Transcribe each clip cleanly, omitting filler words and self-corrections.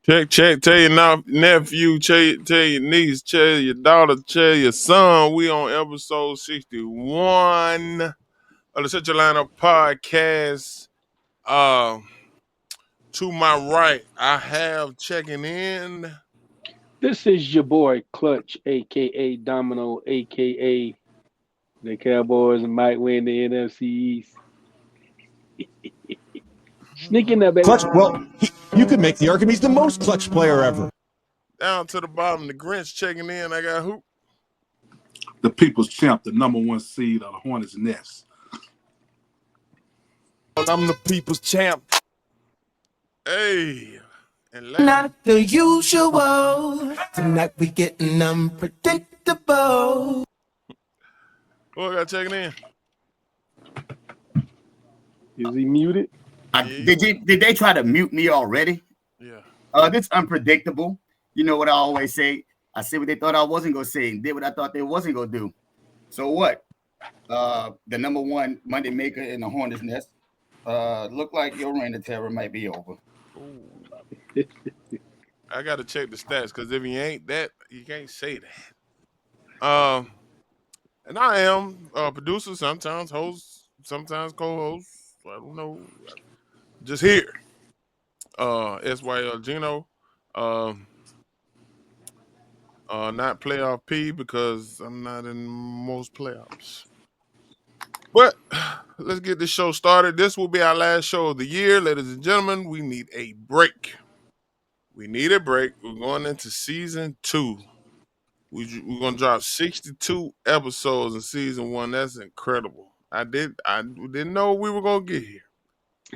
Check. Tell your nephew, tell your niece, tell your daughter, tell your son. We on episode 61 of the Central Lineup podcast. Uh, to my right, I have checking in. This is your boy Clutch, aka Domino, aka the Cowboys might win the NFC East. Sneaking up, baby. Clutch, well, you could make the argument he's the most clutch player ever. Down to the bottom, the Grinch checking in. I got who? The people's champ, the number one seed of the Hornets' Nest. I'm the people's champ. Hey. And Not the usual. Tonight we getting unpredictable. who I got checking in? Is he muted? Did they try to mute me already? Yeah. This unpredictable. You know what I always say? I said what they thought I wasn't gonna say and did what I thought they wasn't gonna do. So what? The number one Monday maker in the Hornets' Nest. Look like your reign of terror might be over. I gotta check the stats because if he ain't that, you can't say that. And I am a producer, sometimes host, sometimes co-host. I don't know. Just here. SYL Gino. Not playoff P because I'm not in most playoffs. But let's get this show started. This will be our last show of the year, ladies and gentlemen. We need a break. We need a break. We're going into season 2. We're gonna drop 62 episodes in season 1. That's incredible. I didn't know we were gonna get here,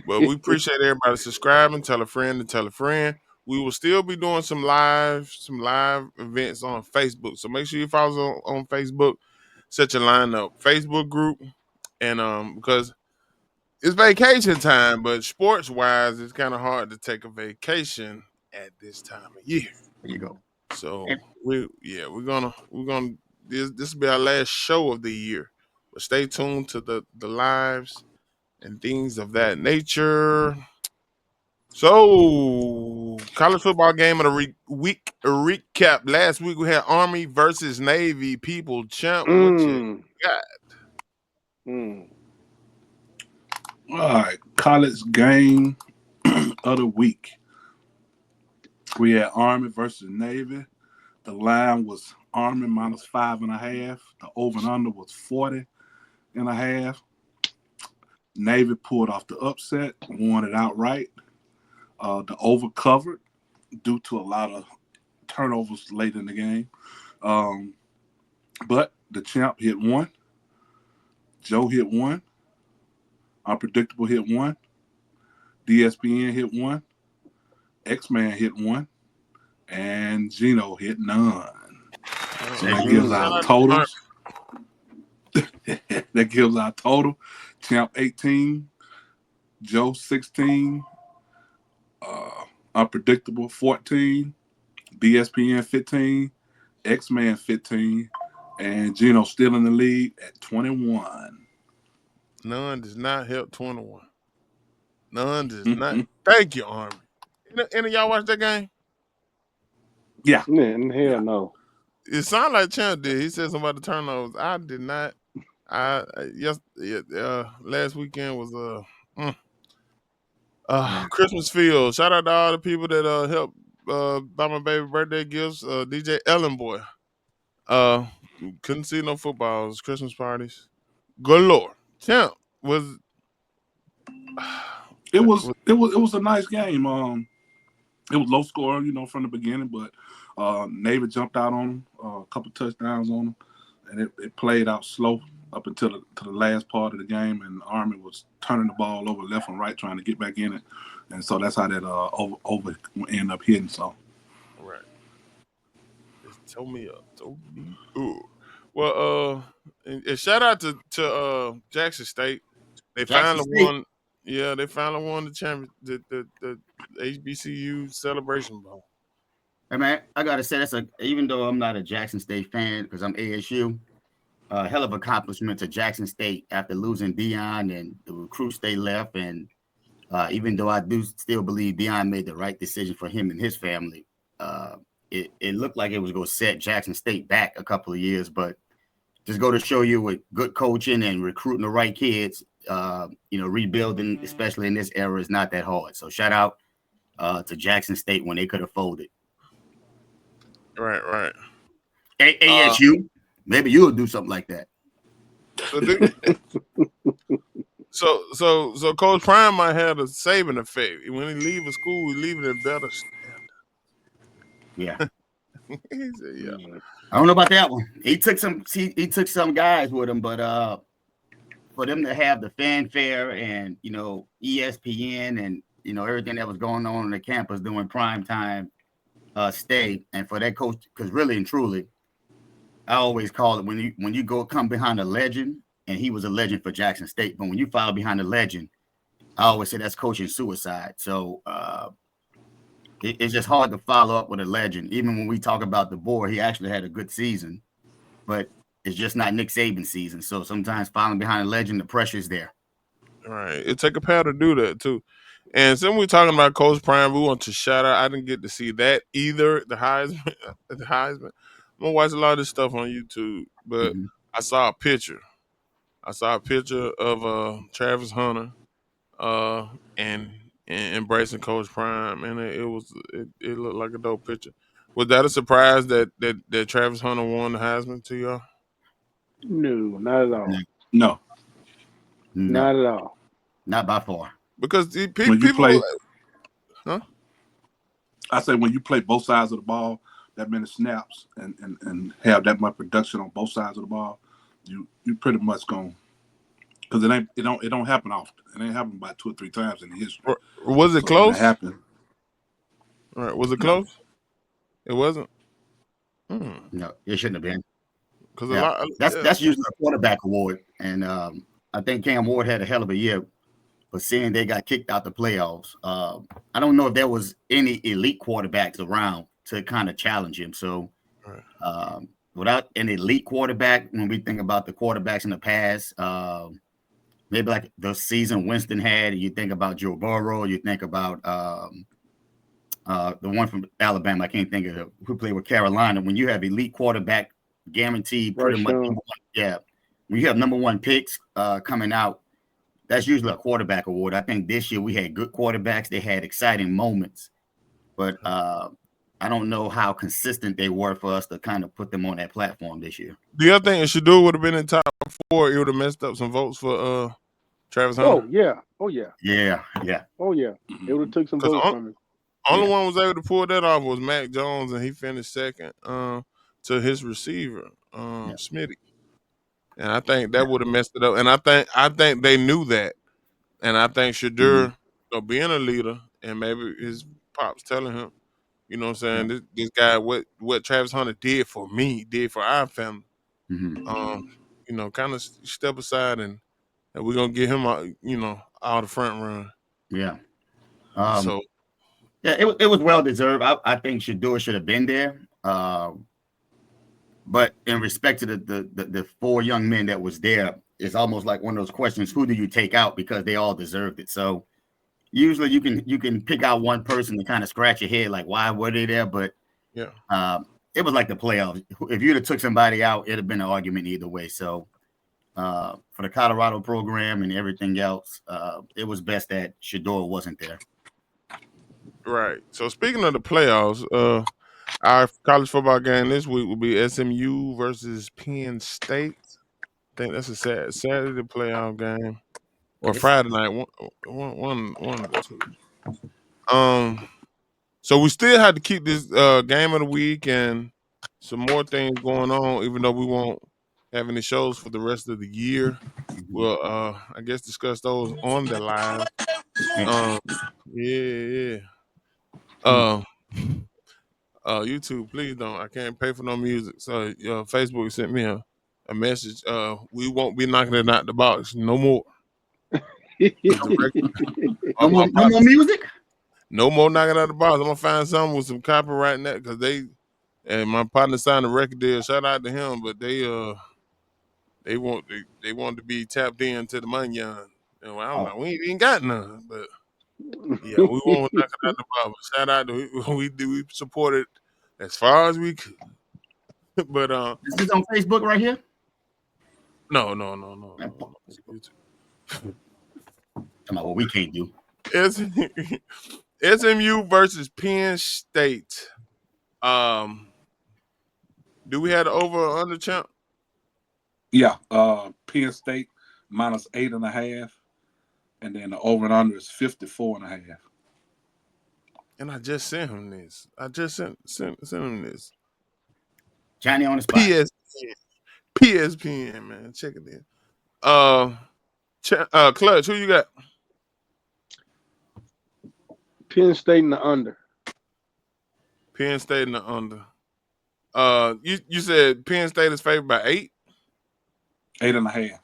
but we appreciate everybody subscribing. Tell a friend to tell a friend. We will still be doing some live events on Facebook. So make sure you follow us on Facebook. Set your lineup Facebook group, and because it's vacation time, but sports wise, it's kind of hard to take a vacation at this time of year. There you go. So we're gonna this will be our last show of the year. But stay tuned to the lives and things of that nature. So college football game of the week recap. Last week we had Army versus Navy. People champ. What you got? All right, college game of the week. We had Army versus Navy. The line was Army minus 5.5. The over and under was 40.5. Navy pulled off the upset, won it outright. The over covered due to a lot of turnovers late in the game. But the champ hit one. Joe hit one. Unpredictable hit one. DSPN hit one. X-Man hit one. And Gino hit none. So that gives our totals. That gives our total. Champ 18. Joe 16. Unpredictable 14. DSPN 15. X-Man 15. And Gino still in the lead at 21. None does not help 21. None does not. Thank you, Army. Any of y'all watch that game? Yeah. Hell no. It sounded like Champ did. He said something about the turnovers. I did not. Last weekend was Christmas field. Shout out to all the people that helped buy my baby birthday gifts. DJ Ellen Boy. Couldn't see no football. It was Christmas parties. Galore. Champ was. It was a nice game. It was low score, from the beginning, but Navy jumped out on them, a couple touchdowns on them, and it played out slow up until the last part of the game, and the Army was turning the ball over left and right trying to get back in it, and so that's how that over ended up hitting. So, right. Just told me up. Well, and shout out to Jackson State. They finally won. Yeah, they finally won the champion, the HBCU Celebration Bowl. Hey man, I gotta say even though I'm not a Jackson State fan because I'm ASU, hell of accomplishment to Jackson State after losing Dion and the recruits they left and Even though I do still believe Deion made the right decision for him and his family, it looked like it was going to set Jackson State back a couple of years. But just go to show you with good coaching and recruiting the right kids, rebuilding, especially in this era, is not that hard. So shout out to Jackson State when they could have folded. Right. ASU, maybe you'll do something like that. So Coach Prime might have a saving effect. When he leave a school, he leaving it better standard. Yeah. He said, yeah. I don't know about that one. He took some guys with him, but for them to have the fanfare and ESPN and everything that was going on the campus during prime time stay, and for that coach, because really and truly, I always call it when you come behind a legend, and he was a legend for Jackson State, but when you follow behind a legend, I always say that's coaching suicide. So it's just hard to follow up with a legend. Even when we talk about the board, he actually had a good season, but it's just not Nick Saban's season. So sometimes following behind a legend, the pressure is there. Right. It take a pair to do that too. And since we're talking about Coach Prime, we want to shout out. I didn't get to see that either. The Heisman. I'm gonna watch a lot of this stuff on YouTube, but I saw a picture. Of Travis Hunter and embracing Coach Prime, and it looked like a dope picture. Was that a surprise that Travis Hunter won the Heisman to y'all? No, not at all. No. Not at all. Not by far. Because when you play, huh? I say when you play both sides of the ball, that many snaps, and have that much production on both sides of the ball, you pretty much gonna, because it don't happen often. It ain't happened about 2 or 3 times in the history. Was it close? It happened. All right. Was it close? It wasn't. No, it shouldn't have been. Because that's usually a quarterback award, and I think Cam Ward had a hell of a year. But seeing they got kicked out the playoffs, I don't know if there was any elite quarterbacks around to kind of challenge him. So without an elite quarterback, when we think about the quarterbacks in the past, maybe like the season Winston had, you think about Joe Burrow, you think about the one from Alabama, I can't think of who played with Carolina. When you have elite quarterback guaranteed pretty much, when you have number 1 picks coming out, that's usually a quarterback award. I think this year we had good quarterbacks. They had exciting moments, but I don't know how consistent they were for us to kind of put them on that platform this year. Do you think Shador would have been in top 4? It would have messed up some votes for Travis Hunter. Oh yeah. Oh yeah. It would have took some votes from him. Only one was able to pull that off was Mac Jones, and he finished second to his receiver, Smitty. And I think that would have messed it up. And I think they knew that. And I think Shador, being a leader, and maybe his pops telling him, you know what I'm saying, this guy, what Travis Hunter did for me, did for our family. Kind of step aside, and we're gonna get him out the front run. Yeah. It was well deserved. I think Shador should have been there. But in respect to the 4 young men that was there, it's almost like one of those questions: who do you take out, because they all deserved it. So usually you can pick out one person to kind of scratch your head, like why were they there? But it was like the playoffs. If you'd have took somebody out, it'd have been an argument either way. So for the Colorado program and everything else, it was best that Shador wasn't there. Right. So speaking of the playoffs, our college football game this week will be SMU versus Penn State. I think that's a Saturday playoff game, or Friday night. One of the two. So we still have to keep this game of the week and some more things going on, even though we won't have any shows for the rest of the year. We'll I guess discuss those on the live. YouTube, please don't. I can't pay for no music. So Facebook sent me a message. We won't be knocking it out the box no more. No more music? No more knocking out the box. I'm gonna find something with some copyright in that, because my partner signed a record deal. Shout out to him, but they want to be tapped into the money. I don't know. We ain't got none, but Yeah, we won't knock it out the bottom. Shout out to we supported as far as we could. But Is this on Facebook right here? no. Come on, what we can't do. SMU versus Penn State. Do we have the over or under, champ? Yeah, Penn State minus 8.5, and then the over and under is 54.5. And I just sent him this. I just sent him this. Johnny on the spot. PSPN, man. Check it in. Clutch, who you got? Penn State in the under. Penn State in the under. You said Penn State is favored by 8? 8.5.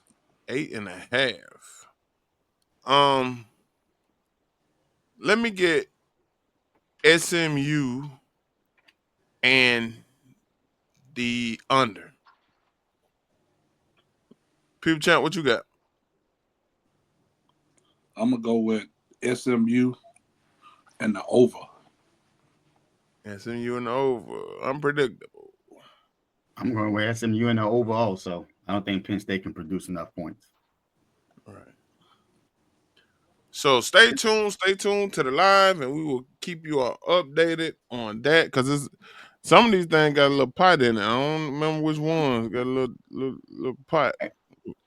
8.5. Let me get SMU and the under. People chat, what you got? I'm gonna go with SMU and the over. SMU and the over. Unpredictable. I'm going with SMU in the over also. I don't think Penn State can produce enough points. All right. So stay tuned to the live, and we will keep you all updated on that because some of these things got a little pot in it. I don't remember which ones got a little pot.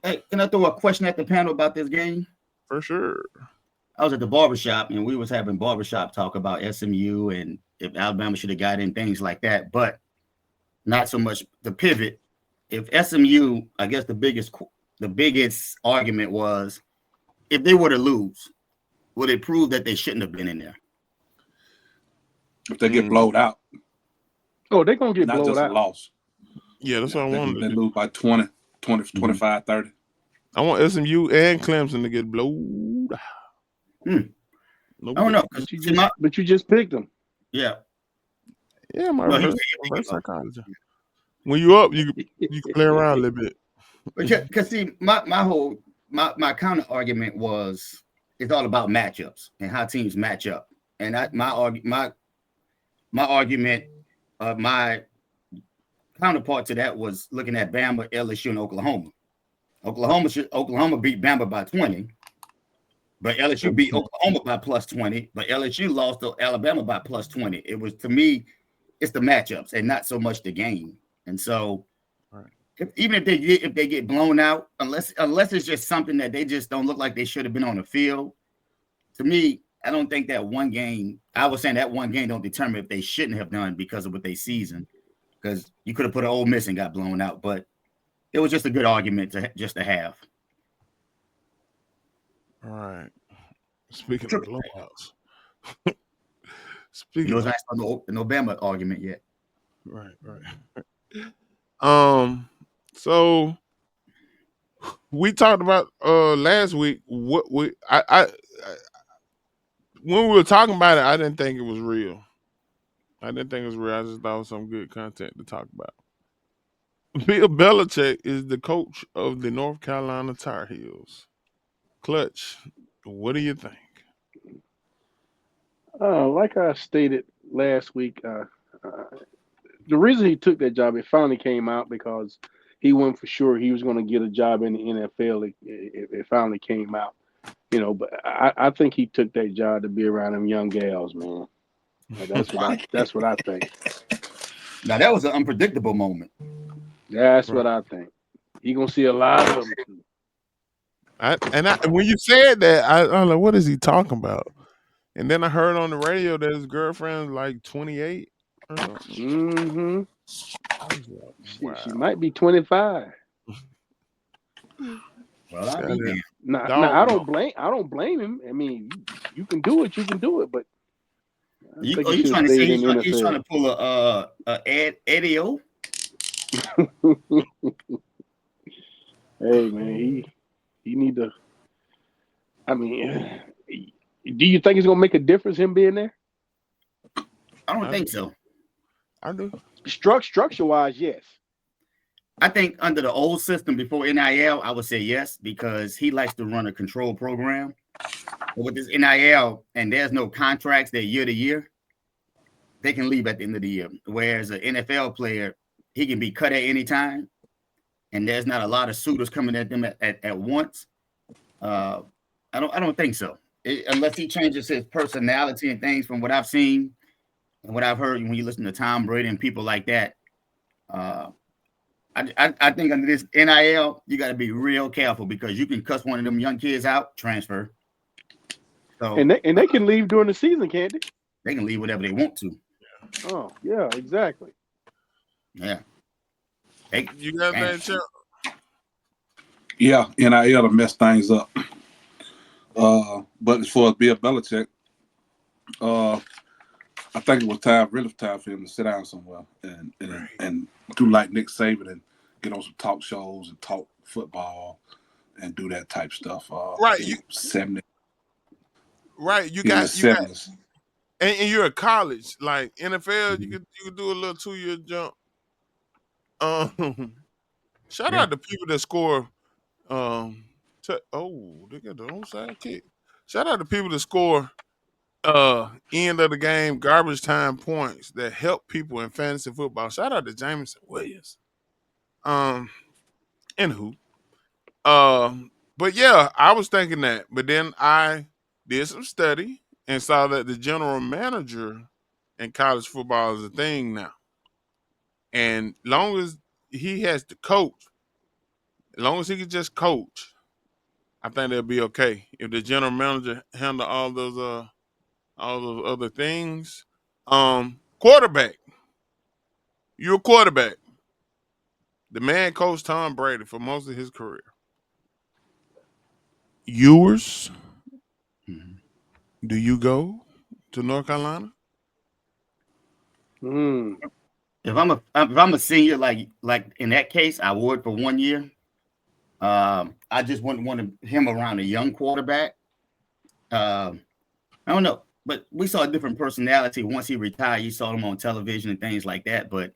Hey, can I throw a question at the panel about this game? For sure. I was at the barbershop, and we was having barbershop talk about SMU and if Alabama should have got in, things like that, but not so much the pivot. If SMU, I guess the biggest argument was if they were to lose, would it prove that they shouldn't have been in there? If they get blowed out. Oh, they're going to get not blowed just out. A loss. Yeah, that's what I wanted. They lose by 20, 25, 30. I want SMU and Clemson to get blowed out. I don't know. But you just picked them. Yeah. Yeah, my reverse psychology. When you up, you can play around a little bit. Because see, my counter argument was it's all about matchups and how teams match up. And my counterpart to that was looking at Bama, LSU, and Oklahoma. Oklahoma beat Bama by 20, but LSU beat Oklahoma by plus 20. But LSU lost to Alabama by plus 20. It was, to me, it's the matchups and not so much the game. And so, even if they get blown out, unless it's just something that they just don't look like they should have been on the field, to me, I don't think that one game. I was saying that one game don't determine if they shouldn't have done because of what they seasoned. Because you could have put an Ole Miss and got blown out, but it was just a good argument to have. All right. Speaking of blowouts, that's not an Obama argument yet. Right. So we talked about last week what when we were talking about it, I didn't think it was real. I just thought it was some good content to talk about. Bill Belichick is the coach of the North Carolina Tar Heels. Clutch, what do you think? Like I stated last week, the reason he took that job, it finally came out because he wasn't for sure he was going to get a job in the NFL. It finally came out, But I think he took that job to be around them young gals, man. That's what I think. Now that was an unpredictable moment. That's what I think. He gonna see a lot of them. When you said that, I was like, what is he talking about? And then I heard on the radio that his girlfriend's like 28 or something. Mm-hmm. Wow. She might be 25. Well, I mean, I don't blame him. I mean, you can do it, but you trying to say he's trying to pull a Eddie O? Hey man, he need to. I mean, do you think it's gonna make a difference him being there? I don't think so. I do. Structure wise, yes. I think under the old system before NIL, I would say yes because he likes to run a control program. But with this NIL and there's no contracts, they're year to year, they can leave at the end of the year. Whereas an NFL player, he can be cut at any time, and there's not a lot of suitors coming at them at once. I don't think so. Unless he changes his personality and things from what I've seen and what I've heard when you listen to Tom Brady and people like that. I think under this NIL, you got to be real careful because you can cuss one of them young kids out, transfer. So And they can leave during the season, can't they? They can leave whatever they want to. Oh, yeah, exactly. Yeah. You got that, Chuck? Yeah, NIL to mess things up. But as far as Bill Belichick, I think it was really time for him to sit down somewhere and do like Nick Saban and get on some talk shows and talk football and do that type stuff. Right, you 70. Right, you in the got 70s. And you're at college, like NFL. You could do a little 2-year jump. Shout out to people that score. They got the onside kick. Shout out to people that score end of the game garbage time points that help people in fantasy football. Shout out to Jameson Williams. Anywho, but yeah, I was thinking that, but then I did some study and saw that the general manager in college football is a thing now. And long as he has to coach, as long as he can just coach, I think they'll be okay. If the general manager handle all those other things, quarterback. You're a quarterback. The man coached Tom Brady for most of his career. Ewers, do you go to North Carolina? If I'm a senior, like in that case, I would for 1 year. I just wouldn't want him around a young quarterback. I don't know, but we saw a different personality once he retired. You saw him on television and things like that. But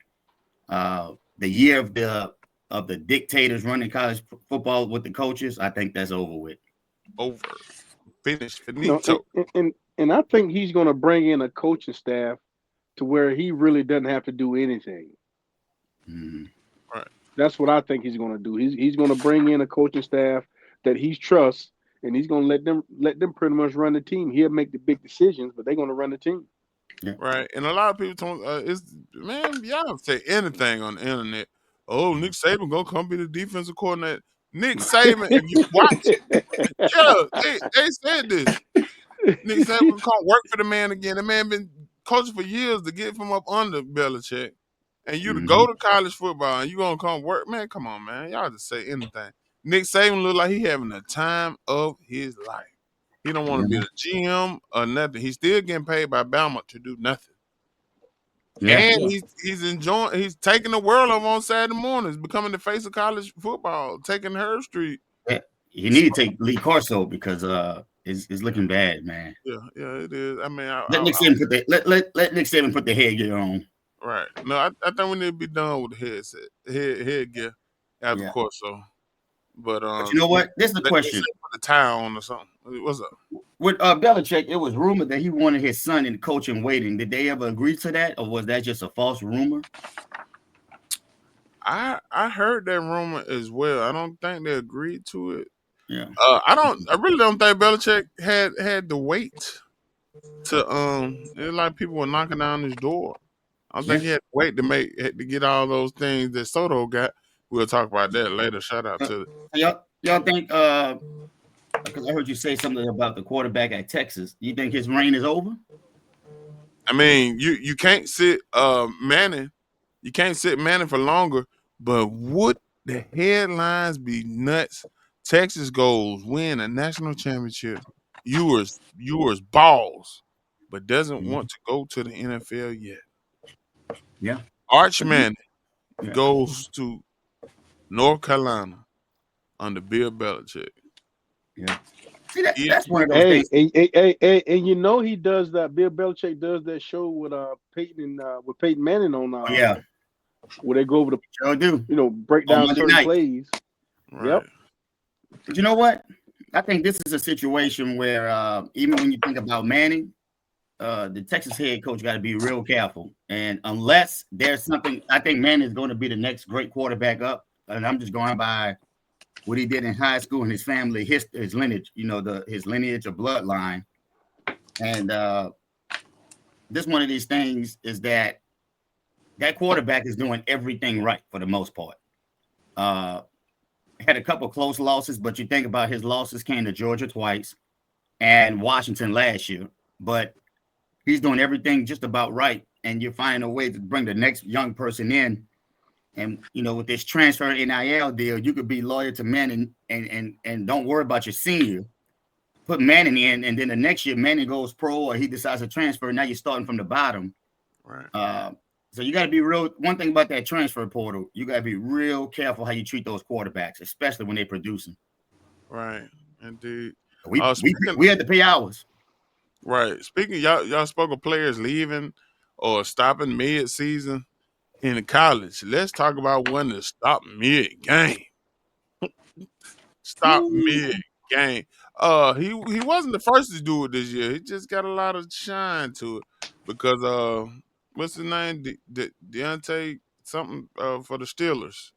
the year of the dictators running college football with the coaches, I think that's over with. Over. Finished. Finito. And I think he's going to bring in a coaching staff to where he really doesn't have to do anything. Right. That's what I think he's going to do. He's going to bring in a coaching staff that he trusts, and he's going to let them pretty much run the team. He'll make the big decisions, but they're going to run the team. Yeah. Right. And a lot of people told y'all don't say anything on the internet. Oh, Nick Saban gonna come be the defensive coordinator. Nick Saban, if you watch it, they said this. Nick Saban can't work for the man again. The man been coaching for years to get from up under Belichick. And you to go to college football and you gonna come work. Man, come on, man. Y'all just say anything. Nick Saban look like he having the time of his life. He don't want to be a GM or nothing. He's still getting paid by Bama to do nothing. Yeah. And he's enjoying. He's taking the world over on Saturday mornings, becoming the face of college football, taking Herb Street. Yeah, you need to take Lee Corso because it's looking bad, man. Yeah, it is. I mean, let Nick Saban put the headgear on. Right. No, I think we need to be done with the headgear after Corso. But you know what? This is the question. Put the tie on or something. What's up? With Belichick, it was rumored that he wanted his son in coaching waiting. Did they ever agree to that, or was that just a false rumor? I heard that rumor as well. I don't think they agreed to it. Yeah. I really don't think Belichick had the weight to it's like people were knocking down his door. I don't think he had to wait to get all those things that Soto got. We'll talk about that later. Shout out to y'all think because I heard you say something about the quarterback at Texas. You think his reign is over? I mean, you can't sit Manning. You can't sit Manning for longer. But would the headlines be nuts? Texas goes win a national championship. Ewers balls, but doesn't want to go to the NFL yet. Yeah. Arch Manning goes to North Carolina under Bill Belichick. Yeah. See, that's one of those things. And you know he does that. Bill Belichick does that show with Peyton Manning on. Where they go over the break down certain plays. Right. Yep. But you know what? I think this is a situation where even when you think about Manning, the Texas head coach got to be real careful. And unless there's something, I think Manning is going to be the next great quarterback up. And I'm just going by what he did in high school and his family, his lineage, his lineage or bloodline. And this one of these things is that quarterback is doing everything right for the most part. Had a couple close losses, but you think about his losses came to Georgia twice and Washington last year. But he's doing everything just about right, and you're finding a way to bring the next young person in. And with this transfer NIL deal, you could be loyal to Manning and don't worry about your senior. Put Manning in, and then the next year Manning goes pro or he decides to transfer. Now you're starting from the bottom. Right. So you got to be real. One thing about that transfer portal, you got to be real careful how you treat those quarterbacks, especially when they produce them. Right. Indeed. We had to pay ours. Right. Speaking, y'all spoke of players leaving or stopping mid-season in college. Let's talk about one that stopped mid-game. Stop mid-game. He wasn't the first to do it this year. He just got a lot of shine to it because what's his name? Deontay something for the Steelers.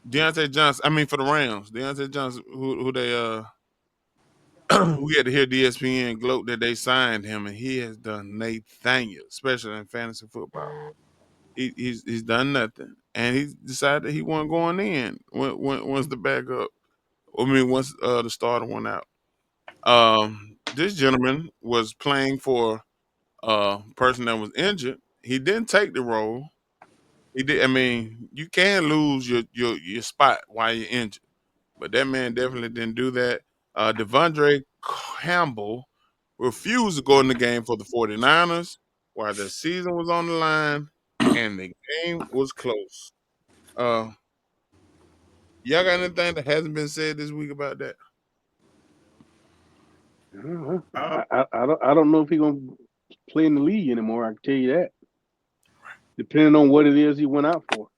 Deontay Johnson. I mean for the Rams. Deontay Johnson, who they we had to hear ESPN gloat that they signed him, and he has done Nathaniel, especially in fantasy football. He's done nothing, and he decided he wasn't going in once the backup. Once the starter went out. This gentleman was playing for a person that was injured. He didn't take the role. He did. I mean, you can lose your spot while you're injured, but that man definitely didn't do that. Devondre Campbell refused to go in the game for the 49ers while the season was on the line and the game was close. Y'all got anything that hasn't been said this week about that? I don't know if he's gonna play in the league anymore. I can tell you that. Depending on what it is he went out for.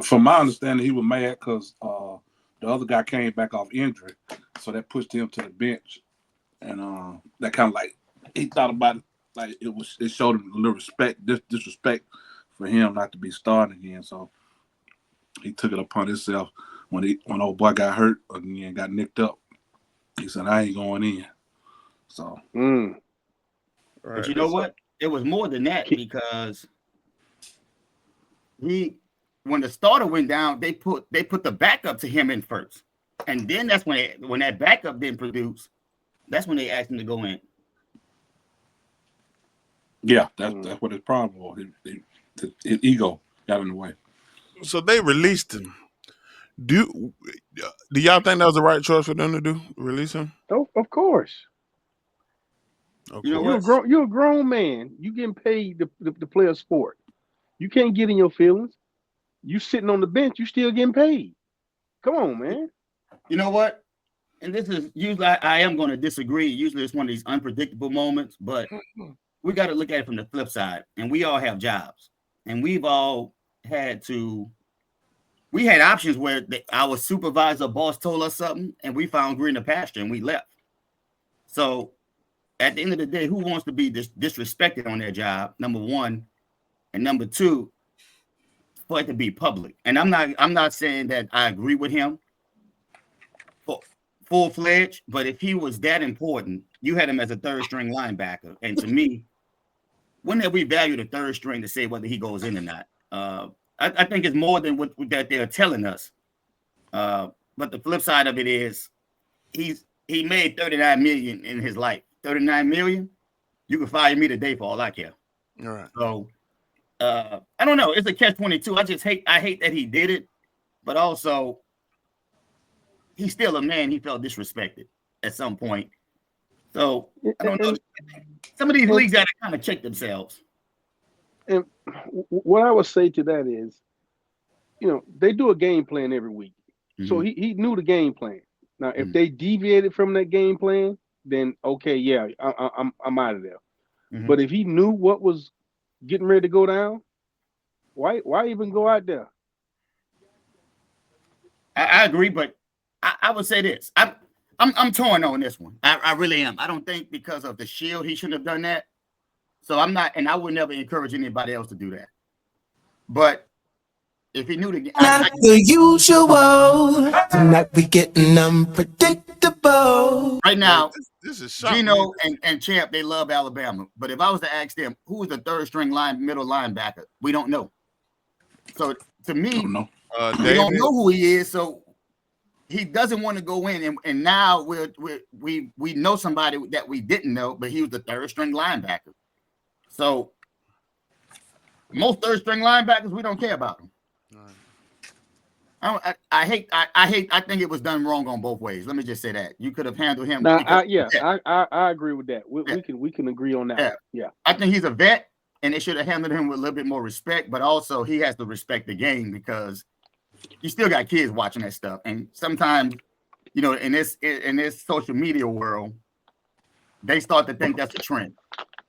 From my understanding, he was mad because the other guy came back off injury, so that pushed him to the bench, and that kind of like he thought about it like it showed him a little disrespect for him not to be starting again. So he took it upon himself when old boy got hurt again, got nicked up. He said, "I ain't going in." So, but you know what? It was more than that because when the starter went down, they put the backup to him in first, and then that's when that backup didn't produce. That's when they asked him to go in. Yeah, that's what his problem was. His ego got in the way. So they released him. Do y'all think that was the right choice for them to do? Release him? Oh, of course. You know what? You're a grown man. You getting paid to play a sport. You can't get in your feelings. You sitting on the bench. You still getting paid. Come on, man. You know what? And this is usually I am going to disagree. Usually it's one of these unpredictable moments, but we got to look at it from the flip side. And we all have jobs, and we've all had to. We had options where our supervisor boss told us something, and we found greener pasture, and we left. So, at the end of the day, who wants to be disrespected on their job? Number one, and number two, for it to be public. And I'm not saying that I agree with him full-fledged, but if he was that important, you had him as a third-string linebacker. And to me, wouldn't that we value the third string to say whether he goes in or not? I think it's more than what that they're telling us. But the flip side of it is he made $39 million in his life. $39 million, you can fire me today for all I care. All right. So I don't know. It's a catch-22. I hate that he did it, but also he's still a man. He felt disrespected at some point. So I don't know. Some of these leagues got to kind of check themselves. And what I would say to that is, they do a game plan every week. Mm-hmm. So he knew the game plan. Now, if they deviated from that game plan, then okay, yeah, I'm out of there. Mm-hmm. But if he knew what was getting ready to go down, why even go out there? I agree, but I would say this. I'm torn on this one. I really am. I don't think because of the Shield he shouldn't have done that. So I'm not, and I would never encourage anybody else to do that. But if he knew the Not the usual. Tonight we getting unpredictable. right now, this is shocking. Gino and Champ, they love Alabama. But if I was to ask them who was the third string middle linebacker, we don't know. So to me, we don't know who he is. So he doesn't want to go in, and now we know somebody that we didn't know, but he was the third string linebacker. So most third string linebackers, we don't care about them. I think it was done wrong on both ways. Let me just say that you could have handled him. I agree with that. We can agree on that. Yeah, I think he's a vet, and they should have handled him with a little bit more respect. But also, he has to respect the game because you still got kids watching that stuff, and sometimes, you know, in this social media world, they start to think that's a trend,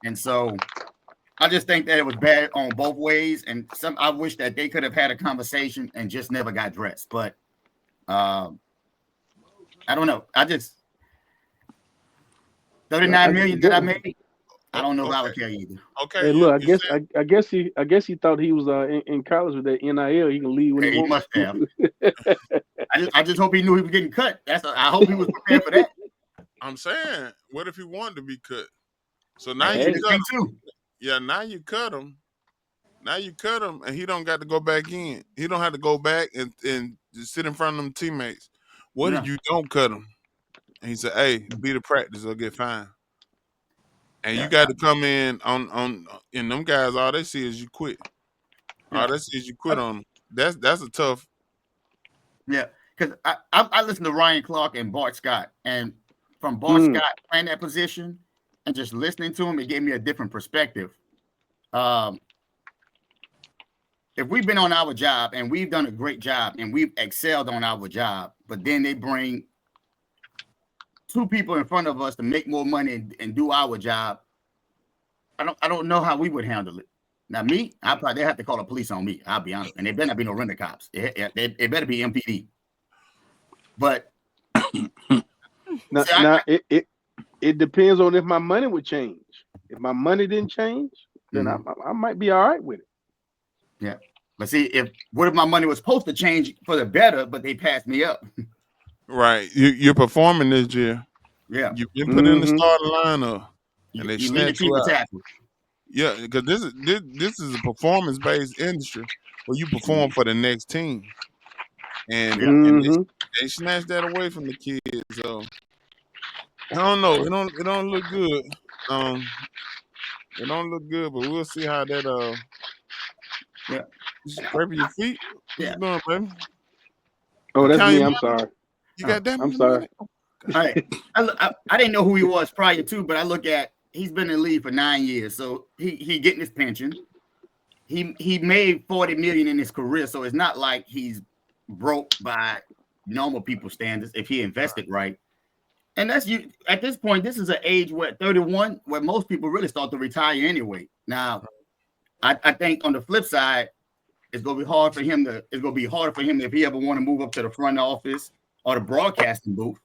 and so I just think that it was bad on both ways, and I wish that they could have had a conversation and just never got dressed. But I don't know. I just 39 million that I made. I don't know if I would care either. Okay. Hey, look, I guess he thought he was in college with that NIL. He can leave when he must have. I just hope he knew he was getting cut. I hope he was prepared for that. I'm saying, what if he wanted to be cut? So now you cut him. Yeah, now you cut him. And he don't got to go back in. He don't have to go back and just sit in front of them teammates. What if you don't cut him? And he said, "Hey, be the practice or get fined." And you got to come in on them guys. All they see is you quit. All they see is you quit on them. That's a tough. Yeah, because I listened to Ryan Clark and Bart Scott, and from Bart Scott playing that position and just listening to him, it gave me a different perspective. If we've been on our job and we've done a great job and we've excelled on our job, but then they bring two people in front of us to make more money and do our job, I don't know how we would handle it. Now, me, I probably have to call the police on me. I'll be honest, and they better not be no renter cops. It better be MPD. But it depends on if my money would change. If my money didn't change, then I might be all right with it. Yeah, but see, what if my money was supposed to change for the better, but they passed me up? Right, you're performing this year. Yeah, you've been put in the starting lineup, and they snatch you out. Tackle. Yeah, because this is a performance-based industry where you perform for the next team, and they snatch that away from the kids. So I don't know. It don't look good. It don't look good, but we'll see how that. Yeah. You scraping your feet. Yeah. What you doing, baby? Oh, that's me. I'm sorry. You got that? I'm sorry. All right. I didn't know who he was prior to, but I look at he's been in the league for 9 years, so he getting his pension. He made $40 million in his career, so it's not like he's broke by normal people standards if he invested right. And that's you at this point. This is an age where 31, where most people really start to retire anyway. Now, I think on the flip side, it's gonna be hard for him if he ever want to move up to the front office or the broadcasting booth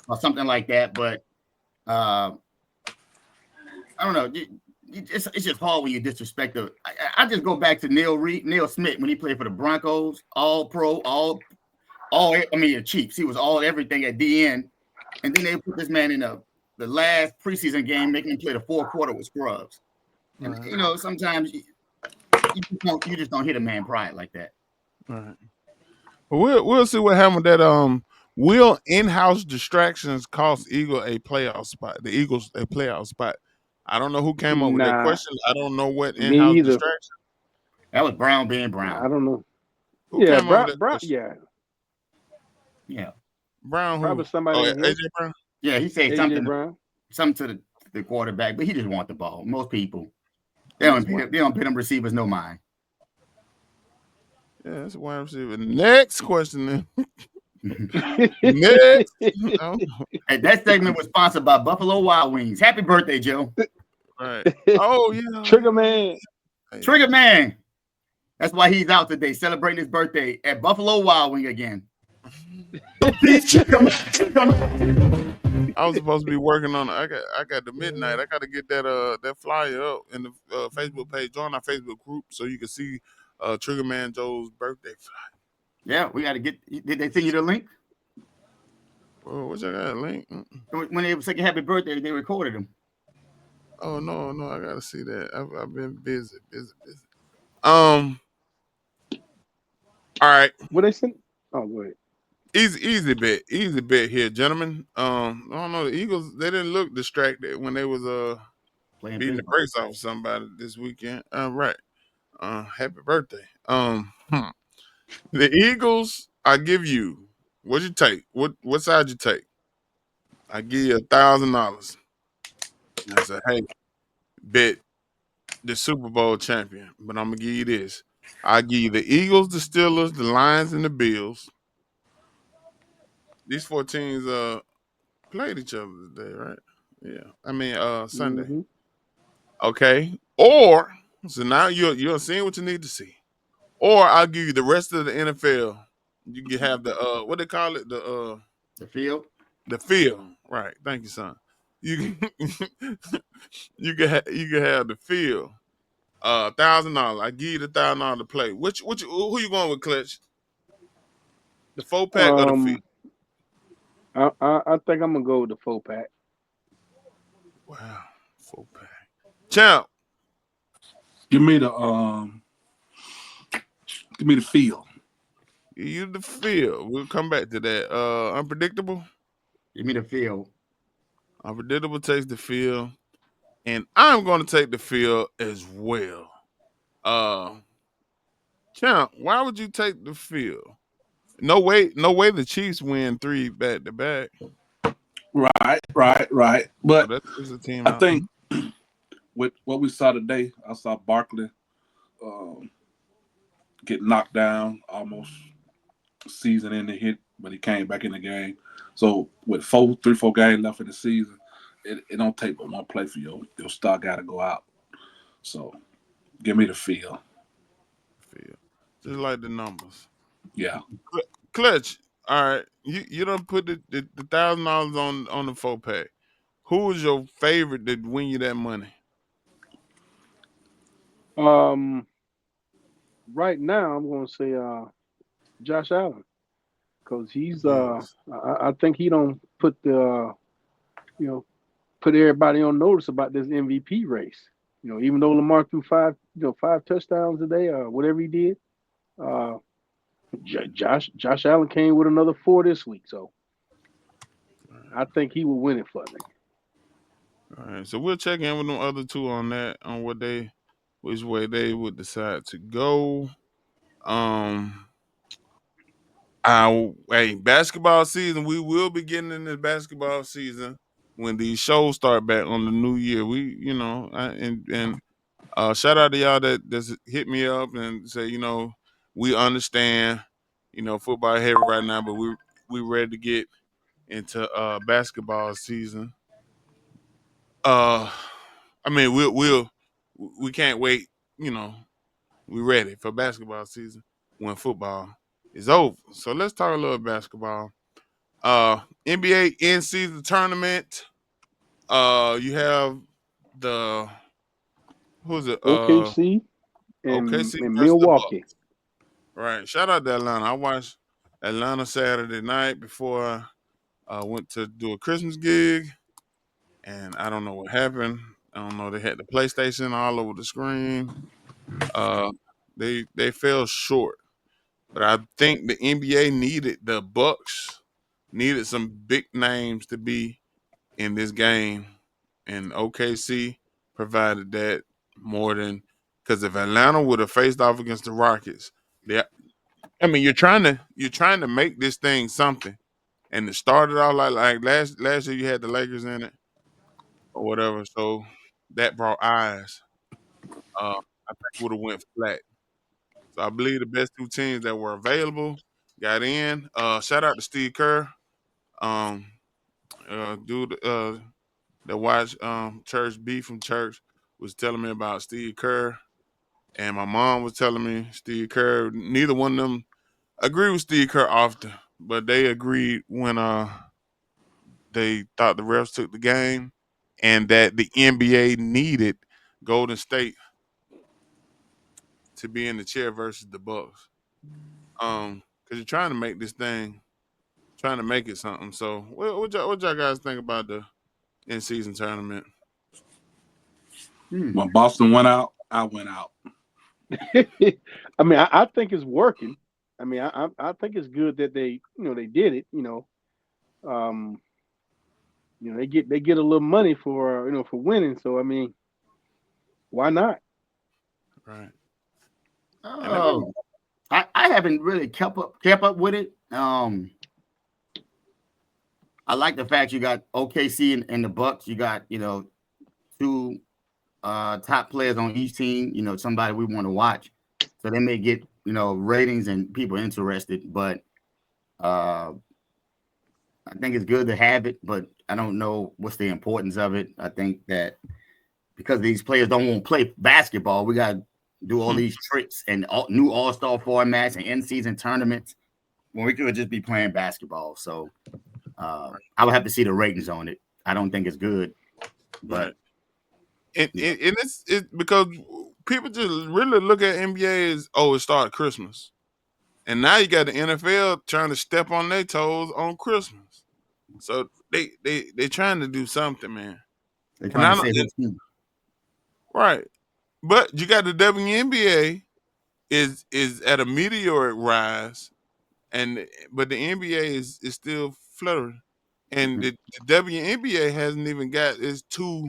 or something like that. But I don't know. It's just hard when you disrespect the. I just go back to Neil Smith when he played for the Broncos, all pro, the Chiefs. He was all everything at the end, and then they put this man in the last preseason game, making him play the fourth quarter with scrubs. And you know, sometimes you just don't hit a man pride like that. All right. Well, we'll see what happened with that. Will in-house distractions cost the Eagles a playoff spot? I don't know who came up with that question. I don't know what in-house distraction. That was Brown being Brown. I don't know. Who came up with that question? Yeah. Brown who? Probably somebody. AJ Brown? Yeah, he said something to the quarterback, but he just want the ball. Most people, they don't pay them receivers no mind. Yeah, that's a wide receiver. Next question then. Next. And that segment was sponsored by Buffalo Wild Wings. Happy birthday, Joe. Right. Oh, yeah. Trigger Man. That's why he's out today celebrating his birthday at Buffalo Wild Wing again. I was supposed to be working on. I got the midnight. I got to get that flyer up in the Facebook page. Join our Facebook group so you can see Trigger Man Joe's birthday flyer. Yeah, we got to get. Did they send you the link? Oh, what's that link? When they sang happy birthday, they recorded him. Oh no, I gotta see that. I've been busy. All right. What they sent? Oh, go ahead. Easy bet here, gentlemen. I don't know. The Eagles, they didn't look distracted when they was Playing beating the Pittsburgh. brakes off somebody this weekend. Right. Happy birthday. The Eagles, I give you. What'd you take? What side you take? I give you $1,000. I said, hey, bet the Super Bowl champion. But I'm gonna give you this. I give you the Eagles, the Steelers, the Lions, and the Bills. These four teams played each other today, right? Yeah. I mean Sunday. Mm-hmm. Okay. Or so now you're seeing what you need to see. Or I'll give you the rest of the NFL. You can have the what they call it? The field. The field. Right. Thank you, son. You can you can have the field. $1,000. I give you the $1,000 to play. Who you going with, Clutch? The 4-pack or the field? I think I'm gonna go with the 4-pack. Wow, 4-pack. Champ, Give me the field. you the field. We'll come back to that. Unpredictable. Give me the field. Unpredictable takes the field, and I'm going to take the field as well. Champ, why would you take the field? No way the Chiefs win 3 back to back. Right. So But that is a team I out. think with what we saw today, I saw Barkley get knocked down almost season in the hit, but he came back in the game. So with 4 games left in the season, it don't take but one play for your star guy to go out. So give me the field. Field. Just like the numbers. Yeah. Clutch. All right. You don't put the $1,000 on the 4-pack. Who is your favorite to win you that money? Right now I'm gonna say Josh Allen because he's Bills. I think he don't put the you know put everybody on notice about this MVP race. Even though Lamar threw 5 touchdowns today or whatever he did, uh, Josh Allen came with another 4 this week, so I think he will win it for me. All right. So we'll check in with them other two on that, on which way they would decide to go. Hey, basketball season. We will be getting in the basketball season when these shows start back on the new year. Shout out to y'all that's hit me up and say, we understand, football heavy right now, but we ready to get into basketball season. Uh, I mean, we can't wait. We ready for basketball season when football is over. So let's talk a little basketball. NBA in season tournament. You have the who's it? OKC OKC and versus the Milwaukee. Bucks. Right. Shout out to Atlanta. I watched Atlanta Saturday night before I went to do a Christmas gig, and I don't know what happened. I don't know. They had the PlayStation all over the screen. Uh, they fell short, but I think the NBA needed the Bucks needed some big names to be in this game, and OKC provided that more than because if Atlanta would have faced off against the Rockets, they, I mean, you're trying to make this thing something, and it started out like last year you had the Lakers in it or whatever, so that brought eyes. I think would have went flat. So I believe the best two teams that were available got in. Shout out to Steve Kerr, um, dude that watched Church B from church was telling me about Steve Kerr, and my mom was telling me Steve Kerr. Neither one of them agree with Steve Kerr off but they agreed when they thought the refs took the game, and that the NBA needed Golden State to be in the chair versus the Bucks. Because you're trying to make this thing, trying to make it something. So, what y'all guys think about the in season tournament? When Boston went out, I went out. I mean, I think it's working. I mean, I think it's good that they they did it. They get a little money for for winning. So I mean, why not? Right. Oh, I haven't really kept up with it. I like the fact you got OKC and the Bucks. You got two top players on each team. Somebody we want to watch, so they may get ratings and people interested. But I think it's good to have it, but I don't know what's the importance of it. I think that because these players don't want to play basketball, we got to do all these tricks and new all-star formats and in-season tournaments when we could just be playing basketball. So I would have to see the ratings on it. I don't think it's good, but and it's because people just really look at NBA as it started Christmas, and now you got the NFL trying to step on their toes on Christmas. So they trying to do something, man. they're trying to save their team. Right, but you got the WNBA is at a meteoric rise, but the NBA is still fluttering, and the WNBA hasn't even got the two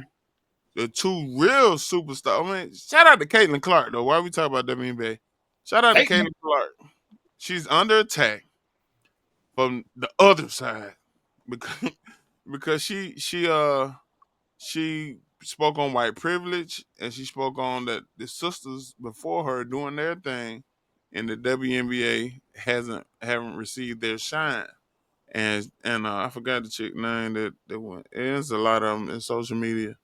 real superstars. I mean, shout out to Caitlin Clark though. Why we talk about WNBA? Shout out to Caitlin Clark. She's under attack from the other side because she spoke on white privilege, and she spoke on that the sisters before her doing their thing, and the WNBA haven't received their shine. And I forgot the chick name that went. There's a lot of them in social media.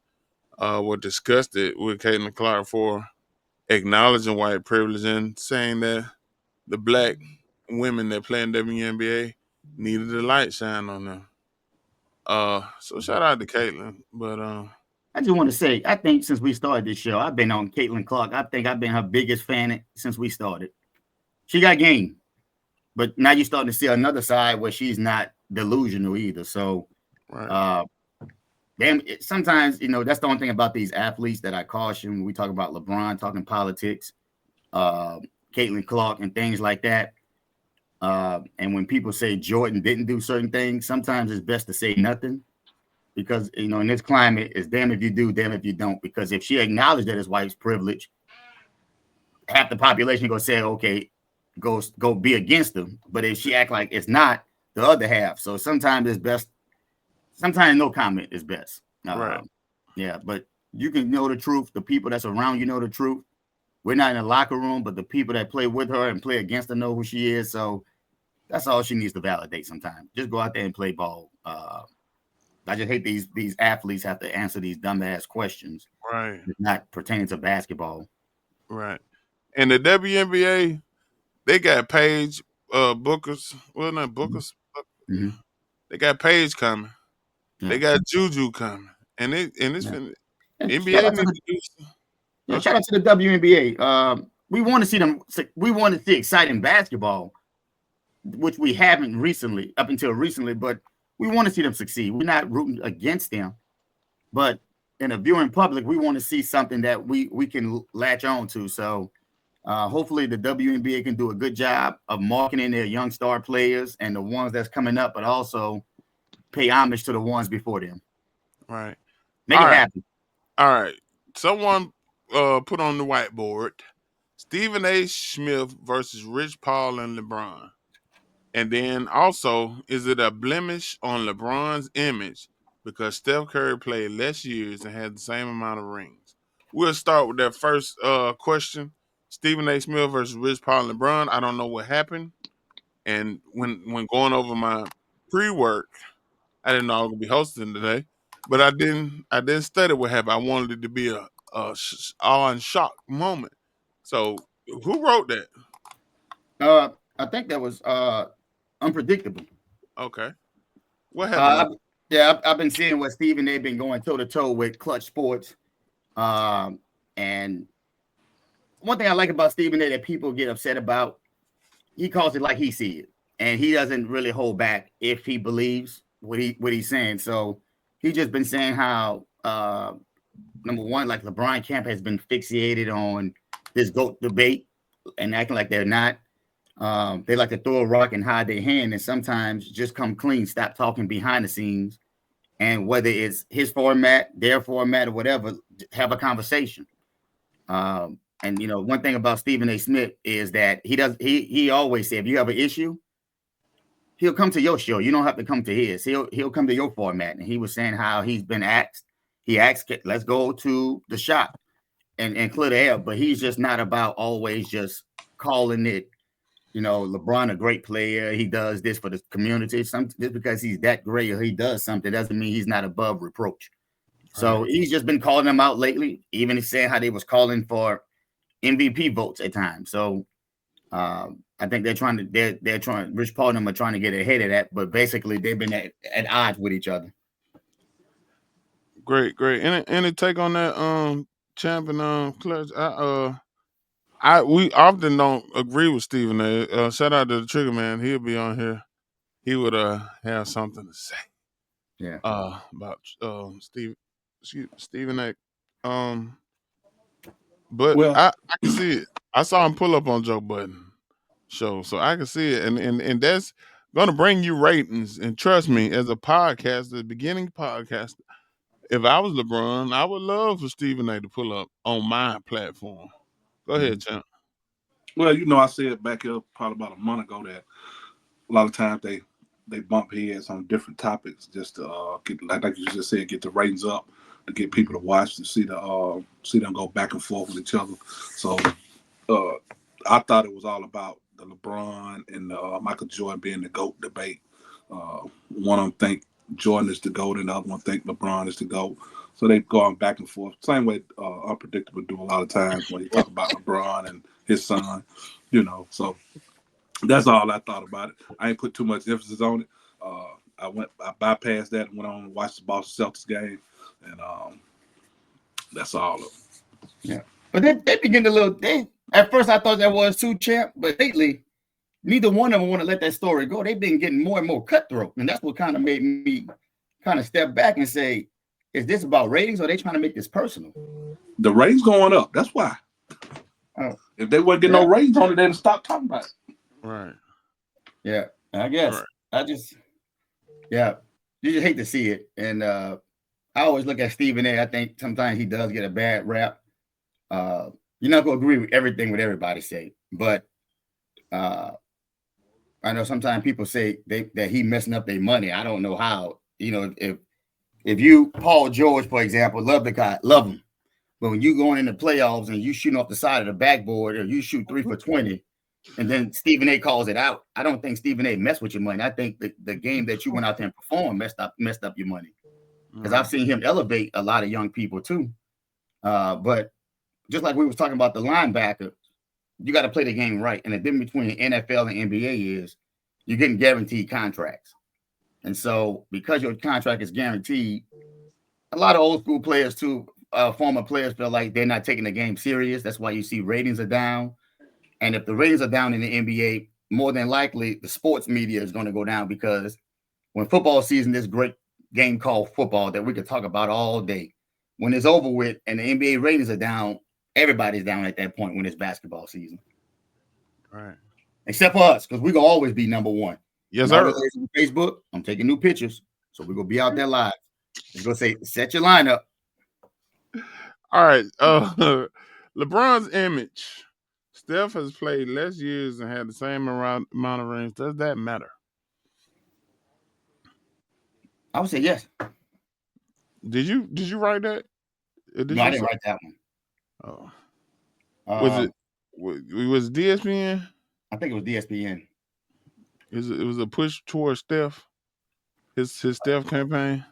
Were disgusted with Caitlin Clark for acknowledging white privilege and saying that the black women that play in WNBA needed the light shine on them. So shout out to Caitlin, but I just want to say, I think since we started this show, I've been on Caitlin Clark. I think I've been her biggest fan since we started. She got game, but now you're starting to see another side where she's not delusional either. So, right. Sometimes that's the only thing about these athletes that I caution when we talk about LeBron talking politics, Caitlin Clark, and things like that. And when people say Jordan didn't do certain things, sometimes it's best to say nothing. Because in this climate, it's damn if you do, damn if you don't. Because if she acknowledged that it's white privilege, half the population gonna say, okay, go be against them. But if she act like it's not, the other half. So sometimes it's best. Sometimes no comment is best. Right. Yeah, but you can know the truth. The people that's around you know the truth. We're not in the locker room, but the people that play with her and play against her know who she is. So that's all she needs to validate sometimes. Just go out there and play ball. I just hate these athletes have to answer these dumbass questions. Right. Not pertaining to basketball. Right. And the WNBA, they got Paige Bookers. Well, not Bookers. Mm-hmm. They got Paige coming. Yeah. They got Juju coming. And it's Yeah. NBA need to do some. Shout out to the WNBA. We want to see them. We want to see exciting basketball, which we haven't recently, up until recently, but we want to see them succeed. We're not rooting against them, but in a viewing public, we want to see something that we can latch on to. So hopefully the WNBA can do a good job of marketing their young star players and the ones that's coming up, but also pay homage to the ones before them. Right. Make it happen. All right. Someone put on the whiteboard Stephen A. Smith versus Rich Paul and LeBron. And then also, is it a blemish on LeBron's image because Steph Curry played less years and had the same amount of rings? We'll start with that first question. Stephen A. Smith versus Rich Paul and LeBron. I don't know what happened. And when going over my pre-work, I didn't know I was gonna be hosting today, but I didn't study what happened. I wanted it to be a awe-and-shock moment. So who wrote that? I think that was unpredictable. Okay. What happened? I've been seeing what Stephen A. been going toe to toe with Clutch Sports, and one thing I like about Stephen A. that people get upset about, he calls it like he sees it, and he doesn't really hold back if he believes what he's saying. So he's just been saying how number one, like LeBron camp has been fixated on this GOAT debate and acting like they're not. They like to throw a rock and hide their hand, and sometimes just come clean, stop talking behind the scenes, and whether it's his format, their format, or whatever, have a conversation. And you know, one thing about Stephen A. Smith is that he always say if you have an issue, he'll come to your show. You don't have to come to his. He'll come to your format. And he was saying how he's been asked. He asked, let's go to the shop and clear the air. But he's just not about always just calling it, you know, LeBron a great player. He does this for the community. Just because he's that great or he does something doesn't mean he's not above reproach. So he's just been calling them out lately. Even saying how they was calling for MVP votes at times. So I think they're trying. Rich Paul and them are trying to get ahead of that, but basically they've been at odds with each other. Great. Any take on that, champion, Clutch? We often don't agree with Stephen A. Shout out to the Trigger Man. He'll be on here. He would have something to say. Yeah. About Stephen A. But Well, I can see it. I saw him pull up on Joe Budden show, so I can see it, and that's gonna bring you ratings. And trust me, as a podcaster, beginning podcaster, if I was LeBron, I would love for Stephen A. to pull up on my platform. Go ahead, champ. well, you know, I said back here probably about a month ago that a lot of times they bump heads on different topics just to get, like you just said, get the ratings up, to get people to watch, to see them go back and forth with each other. So I thought it was all about the LeBron and Michael Jordan being the GOAT debate. One of them think Jordan is the GOAT, and the other one think LeBron is the GOAT. So they going back and forth. Same way Unpredictable do a lot of times when he talk about LeBron and his son, you know. So that's all I thought about it. I ain't put too much emphasis on it. I bypassed that and went on and watched the Boston Celtics game, and that's all of it. Yeah, but they begin a little. At first I thought that was too, champ, but lately neither one of them want to let that story go. They've been getting more and more cutthroat, and that's what kind of made me kind of step back and say, is this about ratings or are they trying to make this personal? The ratings going up. That's why. If they wouldn't get no ratings on it, they'd stop talking about it. Right. Yeah, I guess. Right. You just hate to see it. And I always look at Stephen A. I think sometimes he does get a bad rap. You're not going to agree with everything with everybody say, but I know sometimes people say that he messing up their money. I don't know how. You know, if you, Paul George, for example, love the guy, love him. But when you going in the playoffs and you shooting off the side of the backboard or you shoot 3 for 20, and then Stephen A. calls it out, I don't think Stephen A. messed with your money. I think the game that you went out there and performed messed up your money. Because I've seen him elevate a lot of young people too. But just like we was talking about the linebacker, you got to play the game right. And the difference between the NFL and NBA is you're getting guaranteed contracts. And so because your contract is guaranteed, a lot of old school players too, former players feel like they're not taking the game serious. That's why you see ratings are down. And if the ratings are down in the NBA, more than likely the sports media is going to go down, because when football season, this great game called football that we could talk about all day, when it's over with and the NBA ratings are down, everybody's down at that point when it's basketball season. Right. Except for us, because we're going to always be number one. Yes, sir. On Facebook, I'm taking new pictures. So we're going to be out there live. We're going to say, set your lineup. All right. LeBron's image. Steph has played less years and had the same amount of rings. Does that matter? I would say yes. Did you write that? No, I didn't write that one. Oh. Was it DSPN? I think it was DSPN. It was a push towards Steph. His Steph campaign.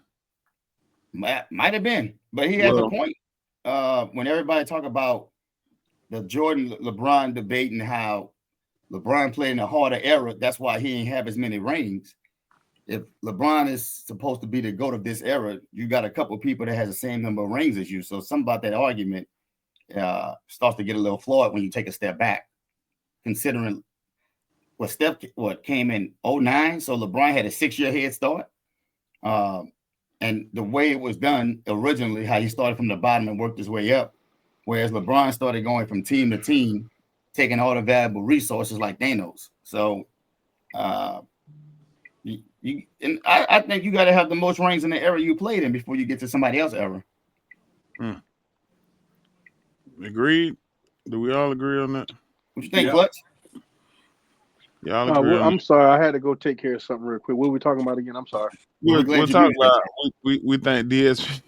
Might have been, but he has a point. When everybody talk about the Jordan LeBron debate and how LeBron played in a harder era. That's why he ain't have as many rings. If LeBron is supposed to be the GOAT of this era, you got a couple of people that has the same number of rings as you. So something about that argument starts to get a little flawed when you take a step back, considering Steph came in 2009. So LeBron had a 6-year head start. And the way it was done originally, how he started from the bottom and worked his way up, whereas LeBron started going from team to team, taking all the valuable resources like Thanos. So I think you got to have the most rings in the era you played in before you get to somebody else's era. Agreed. Do we all agree on that? What you think, Clutch? Y'all agree on I'm sorry. I had to go take care of something real quick. What were we talking about again? I'm sorry. We're talking about we think DSP.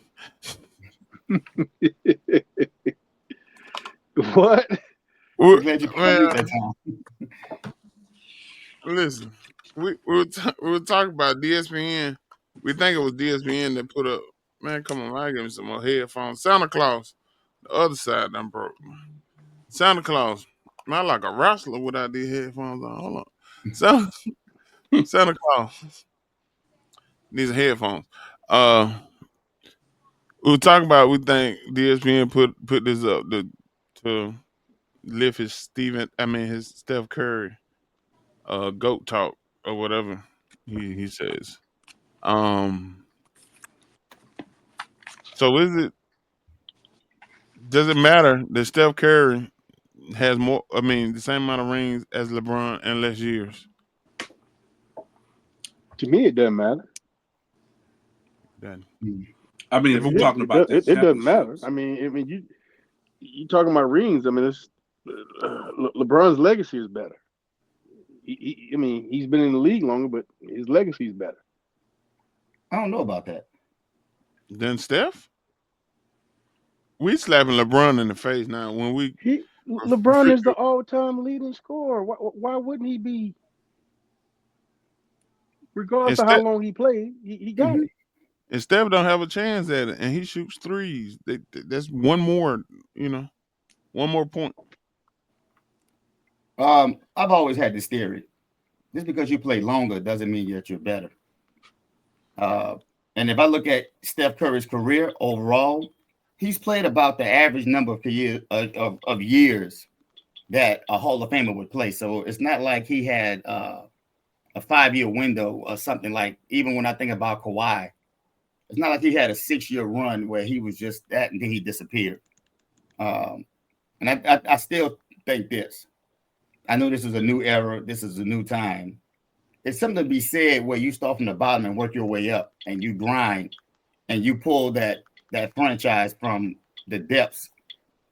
What? We're glad you that time. Listen, we were talking about DSPN. We think it was DSPN that put up. Man, come on, I give me some more headphones. Santa Claus, the other side done broke. Santa Claus, not like a wrestler without these headphones on. Hold on, Santa Claus needs headphones. We were talking about we think DSPN put this up to lift his his Steph Curry GOAT talk or whatever he says. So does it matter that Steph Curry has more, the same amount of rings as LeBron and less years? To me, it doesn't matter. I mean, if we're talking about it doesn't matter. I mean, you talking about rings. I mean, it's LeBron's legacy is better. He's been in the league longer, but his legacy is better. I don't know about that. Then Steph? We slapping LeBron in the face now. LeBron is the all-time leading scorer. Why wouldn't he be? Regardless of how long he played, he got it. And Steph don't have a chance at it, and he shoots threes. That's one more point. I've always had this theory. Just because you play longer doesn't mean that you're better. And if I look at Steph Curry's career overall, he's played about the average number of years that a Hall of Famer would play. So it's not like he had a 5-year window or something like, even when I think about Kawhi, it's not like he had a 6-year run where he was just that and then he disappeared. And I still think this. I know this is a new era. This is a new time. It's something to be said where you start from the bottom and work your way up and you grind and you pull that franchise from the depths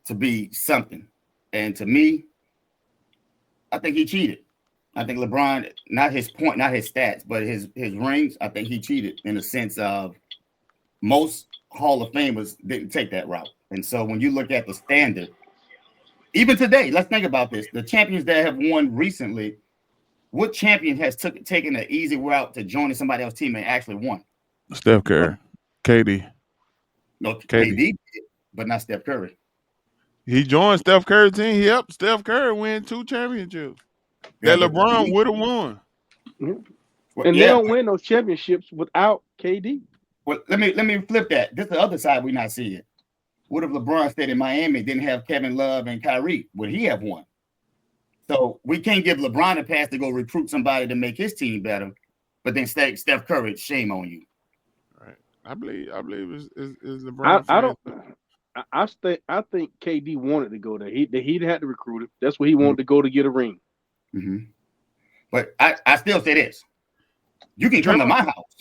to be something. And to me, I think he cheated. I think LeBron, not his stats, but his rings, I think he cheated in the sense of most Hall of Famers didn't take that route. And so when you look at the standard, even today, let's think about this. The champions that have won recently, what champion has taken an easy route to joining somebody else's team and actually won? Steph Curry. KD. No, KD, but not Steph Curry. He joined Steph Curry's team. He helped Steph Curry win 2 championships that LeBron would have won. And they don't win those championships without KD. Well, let me flip that. This is the other side we're not seeing. What if LeBron stayed in Miami, didn't have Kevin Love and Kyrie? Would he have won? So we can't give LeBron a pass to go recruit somebody to make his team better, but then Steph Curry, shame on you. Right. I believe it's LeBron. I think KD wanted to go there. He had to recruit him. That's where he wanted to go to get a ring. Mm-hmm. But I still say this: you can come to my house,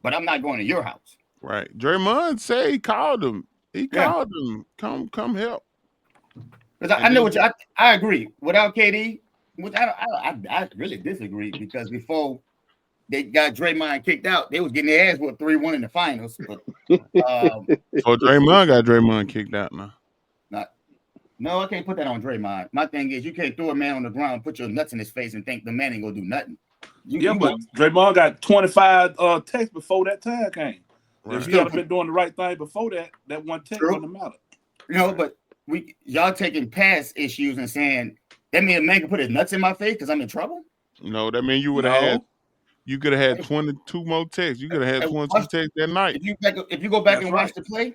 but I'm not going to your house. Right. Draymond said he called him. He called him. Come help. Because I know I agree. Without KD, which I really disagree, because before they got Draymond kicked out, they was getting their ass whooped 3-1 in the finals. But Draymond got Draymond kicked out now. No, I can't put that on Draymond. My thing is, you can't throw a man on the ground, put your nuts in his face, and think the man ain't gonna do nothing. But Draymond got 25 texts before that time came. Right. If he had been doing the right thing before that one text wouldn't matter. But y'all taking past issues and saying That mean a man can put his nuts in my face because I'm in trouble? No, that means you would have had. No, You could have had 22 more texts. You could have had Hey, 22 texts that night. if you go back That's and watch right. the play,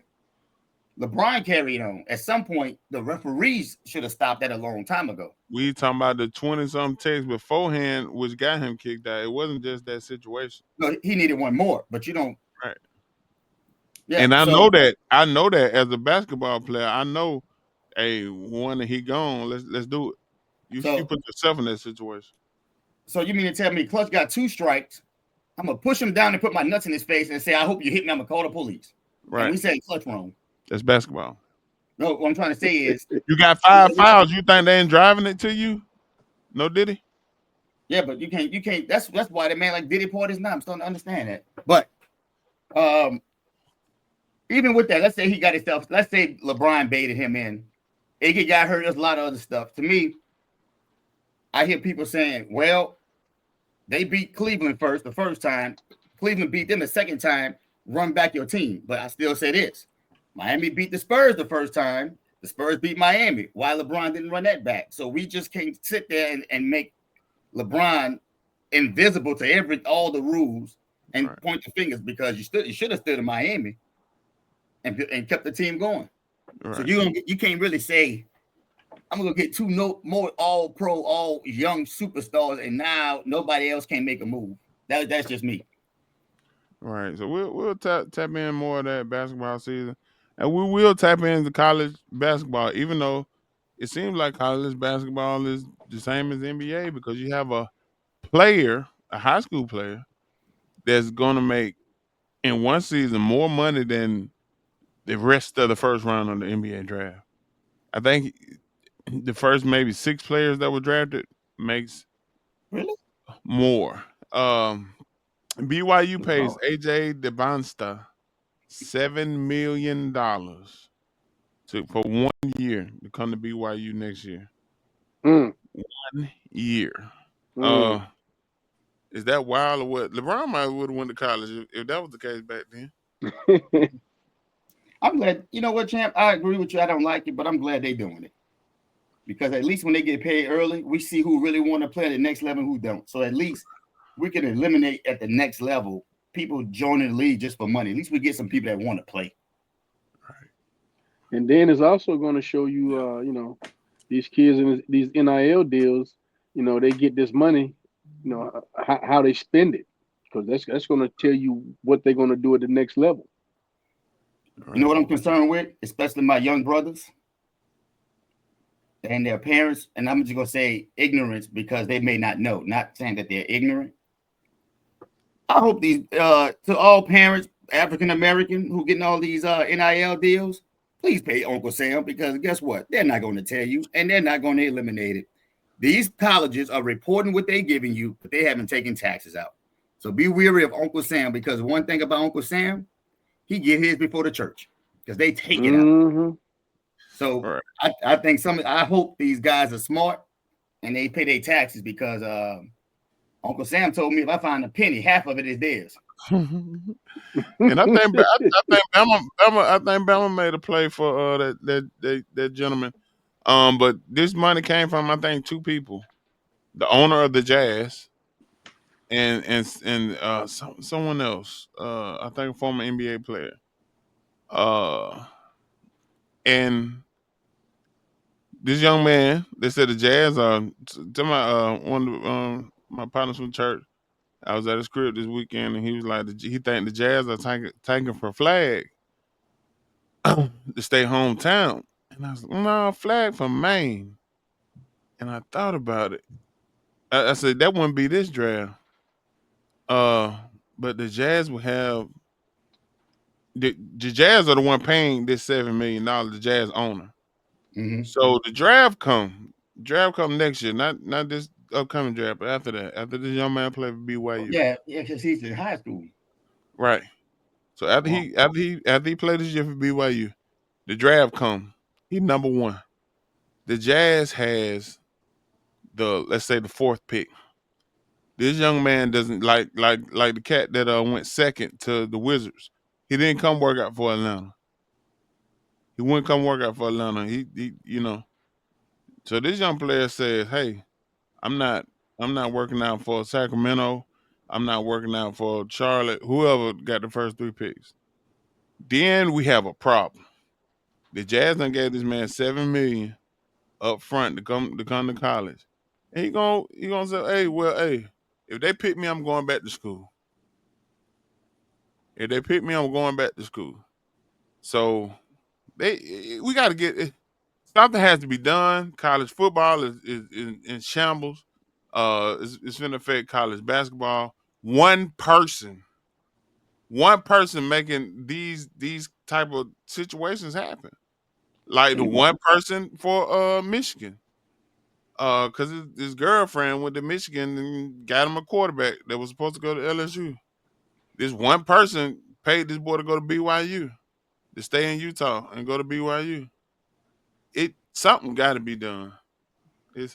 LeBron carried on. At some point, the referees should have stopped that a long time ago. We talking about the 20-something texts beforehand, which got him kicked out. It wasn't just that situation. No, he needed one more, but you don't. Right. Yeah. And I So know that. I know that as a basketball player, I know, hey, one that he gone. Let's do it. You So- put yourself in that situation. so you mean to tell me Clutch got 2 strikes? I'm gonna push him down and put my nuts in his face and say, "I hope you hit me. I'm gonna call the police." Right. And we say Clutch wrong. That's basketball. No, what I'm trying to say is, You got 5 fouls. You think they ain't driving it to you? No, did he? yeah, but you can't. That's why the man like Diddy poured his. I'm starting to understand that. But even with that, let's say he got himself. Let's say LeBron baited him in. Iggy got hurt. There's a lot of other stuff. To me, I hear people saying, "Well, they beat Cleveland the first time. Cleveland beat them the second time. Run back your team." But I still say this: Miami beat the Spurs the first time. The Spurs beat Miami. Why LeBron didn't run that back? So we just can't sit there and make LeBron invisible to all the rules and Right. point the fingers because you should have stood in Miami and kept the team going. Right. So you can't really say I'm gonna get 2 more all pro, all young superstars, and now nobody else can make a move. That's just me. Right. So we'll tap in more of that basketball season. And we will tap into college basketball, even though it seems like college basketball is the same as NBA because you have a player, a high school player, that's gonna make in one season more money than the rest of the first round of the NBA draft. I think the first maybe 6 players that were drafted makes Really? more. BYU pays Lord. AJ DeBonsta $7 million for 1 year to come to BYU next year. Mm, 1 year. mm. Is that wild or what? LeBron might would have went to college if that was the case back then. I'm glad. You know what, champ? I agree with you. I don't like it, but I'm glad they're doing it because at least when they get paid early, we see who really want to play at the next level and who don't. So at least we can eliminate at the next level people joining the league just for money. At least we get some people that want to play. And then it's also going to show you, these kids and these NIL deals. They get this money. How they spend it, because that's going to tell you what they're going to do at the next level. You know what I'm concerned with, especially my young brothers and their parents, and I'm just gonna say ignorance because they may not know. Not saying that they're ignorant. I hope these to all parents, African American, who getting all these NIL deals, please pay Uncle Sam because guess what? They're not going to tell you, and they're not going to eliminate it. These colleges are reporting what they're giving you, but they haven't taken taxes out. So be weary of Uncle Sam because one thing about Uncle Sam, he get his before the church because they take it out. Mm-hmm. So Right. I think I hope these guys are smart and they pay their taxes because Uncle Sam told me if I find a penny, half of it is theirs. And I think Bama made a play for that gentleman. But this money came from I think 2 people, the owner of the Jazz and someone else. I think a former NBA player. And this young man, they said the Jazz. To my one of my partners from church, I was at his crib this weekend, and he was like, he think the Jazz are tanking for Flag to stay hometown. And I was like, no, Flag from Maine. And I thought about it. I said that wouldn't be this draft. But the Jazz will have the Jazz are the one paying this $7 million. The Jazz owner. Mm-hmm. So the draft come next year, not this upcoming draft, but after that, after this young man play for BYU. Yeah, because he's in high school. Right. So after he played this year for BYU, the draft come. He number 1. The Jazz has let's say the 4th pick. This young man doesn't like the cat that went second to the Wizards. He didn't come work out for Atlanta. He wouldn't come work out for Atlanta. He So this young player says, "Hey, I'm not working out for Sacramento. I'm not working out for Charlotte. Whoever got the first 3 picks." Then we have a problem. The Jazz done gave this man $7 million up front to come to college, and he gonna say, "Hey, if they pick me, I'm going back to school. If they pick me, I'm going back to school." So we got to get something has to be done. College football is in shambles. It's going to affect college basketball. One person making these type of situations happen. Like the one person for Michigan. Because his girlfriend went to Michigan and got him a quarterback that was supposed to go to LSU. This one person paid this boy to go to BYU, to stay in Utah and go to BYU. Something got to be done. No,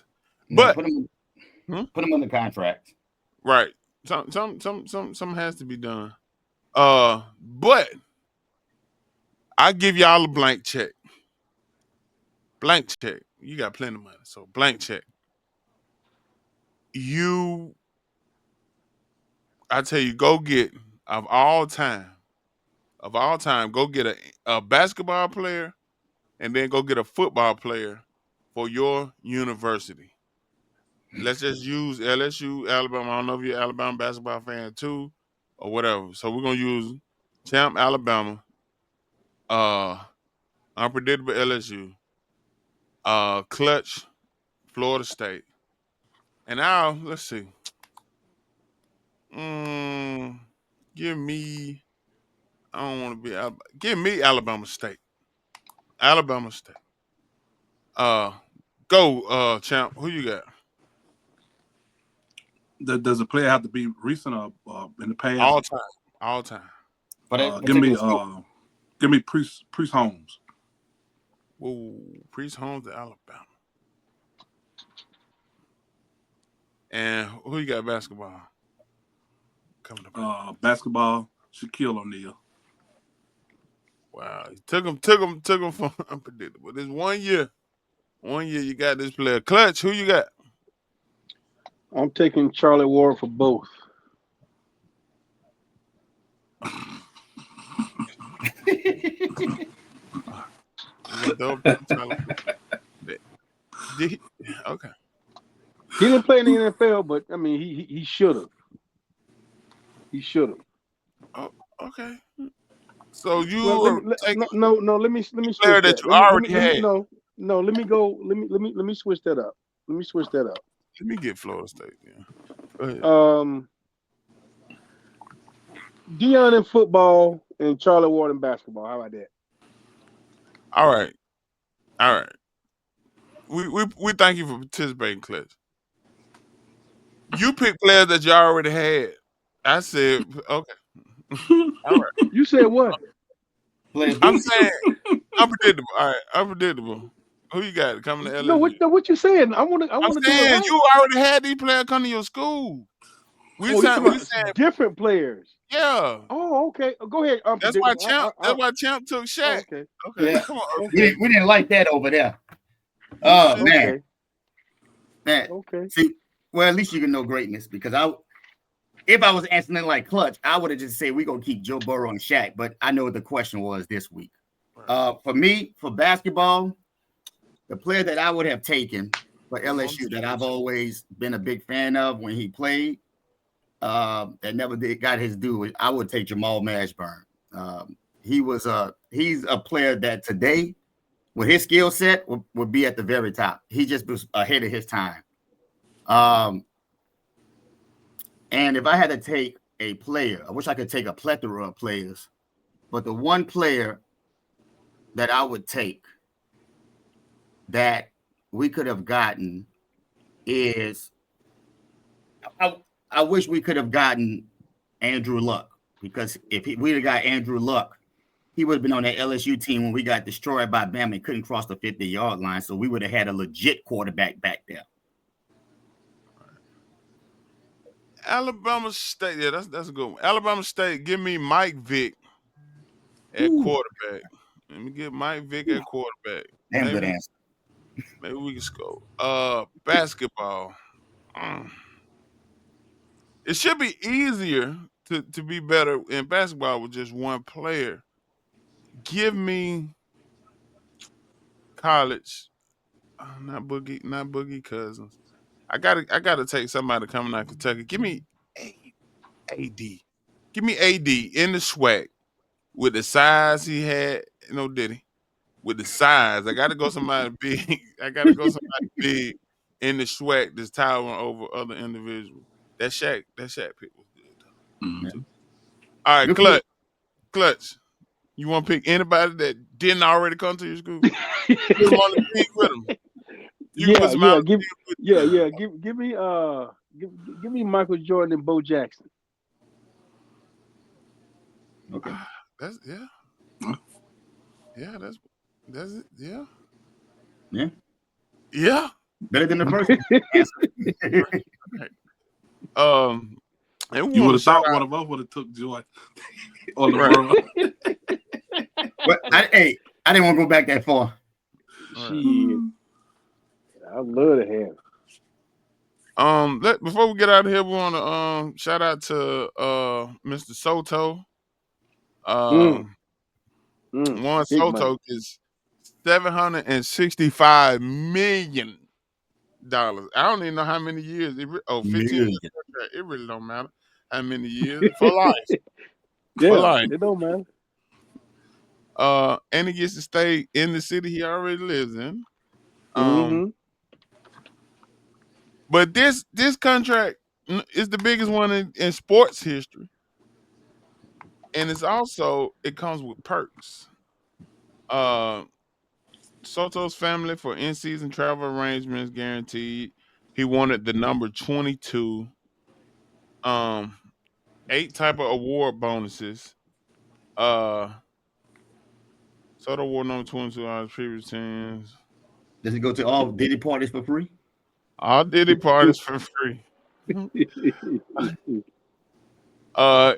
But put him under contract. right, some has to be done. But I give y'all a blank check. Blank check. You got plenty of money, so blank check. I tell you, go get of all time, go get a basketball player, and then go get a football player for your university. Let's just use LSU, Alabama. I don't know if you're an Alabama basketball fan too, or whatever. So we're gonna use Champ Alabama, Unpredictable LSU, Clutch Florida State, and now let's see. Give me. I don't want to be. Give me Alabama State. Alabama State. Go, Champ. Who you got? Does a player have to be recent or in the past? All time. All time. Give me Priest Holmes. Whoa, Priest Holmes to Alabama. And who you got basketball? Coming up. Basketball, Shaquille O'Neal. Wow, he took him from unpredictable. This 1 year. 1 year you got this player. Clutch, who you got? I'm taking Charlie Ward for both. Okay. He didn't play in the NFL, but I mean, he should have. He should have. Oh, okay. So you let me switch player that. that you already had. Let me go. Let me switch that up. Let me get Florida State. Yeah. Go ahead. Deion in football and Charlie Ward in basketball. How about that? All right. We thank you for participating, Clutch. You pick players that you already had. I said okay. All right. You said what? I'm saying unpredictable. All right, unpredictable. Who you got coming to LSU? No, what you saying? I want to do it right. You already had these players come to your school. We saying different players. Yeah. Oh, okay. Go ahead. That's why Champ took Shaq. Okay. Yeah. Come on. Okay. We didn't like that over there. Oh man. Man. Okay. See, well, at least you can know greatness because if I was answering like Clutch, I would have just said we're gonna keep Joe Burrow and Shaq, but I know what the question was this week. For me, for basketball, the player that I would have taken for LSU that I've always been a big fan of when he played, that never got his due, I would take Jamal Mashburn. He's a player that today, with his skill set, would be at the very top. He just was ahead of his time. And if I had to take a player, I wish I could take a plethora of players, but the one player that I would take that we could have gotten is I wish we could have gotten Andrew Luck, because if we'd have got Andrew Luck, he would have been on that LSU team when we got destroyed by Bama and couldn't cross the 50-yard line. So we would have had a legit quarterback back there. Alabama State, yeah, that's a good one. Alabama State, give me Mike Vick at quarterback. Let me get Mike Vick at quarterback. Damn good answer. Maybe we can score. Basketball. Mm. It should be easier to be better in basketball with just one player. Give me college. Not Boogie Cousins. I gotta take somebody coming out of Kentucky. Give me AD. Give me AD in the swag with the size he had. No, did he? With the size, I gotta go somebody big. I gotta go somebody big in the swag that's towering over other individuals. That Shaq pick was good Mm. though. All right, Good for you. Clutch. You want to pick anybody that didn't already come to your school? Put them on the team with them. You can put Yeah, some yeah. out. Give me Michael Jordan and Bo Jackson. Okay. That's yeah, yeah. That's it. Yeah, Yeah. yeah. Better than the first answer. Right. Um, and we You want would to have shout thought one out. of us would have took Joy or Right, LeBron. But hey, I didn't want to go back that far. right. Shit, I love to have. Before we get out of here, we want to shout out to Mr. Soto. Mm, Um, Juan big money. Soto is $765 million. I don't even know how many years. 15 years Million. contract. It really don't matter how many years for life. For Yeah, life. it don't matter. And he gets to stay in the city he already lives in. Mm-hmm. But this contract is the biggest one in sports history, and it comes with perks. Uh, Soto's family for in-season travel arrangements guaranteed. He wanted the number 22. 8 type of award bonuses. Uh, Soto award number 22 out of previous teams. Does it go to all Diddy parties for free? All Diddy parties for free.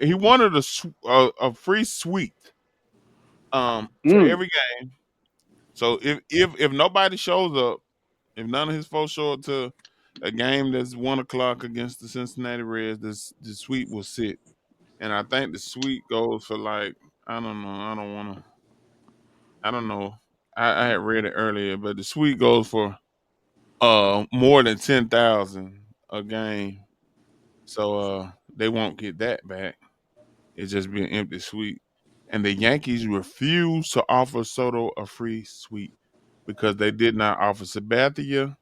He wanted a free suite for Mm. every game. So if nobody shows up, if none of his folks show up to a game that's 1 o'clock against the Cincinnati Reds, the suite will sit. And I think the suite goes for like, I don't know. I don't know. I had read it earlier, but the suite goes for more than 10,000 a game. So they won't get that back. It's just be an empty suite. And the Yankees refused to offer Soto a free suite because they did not offer Sabathia,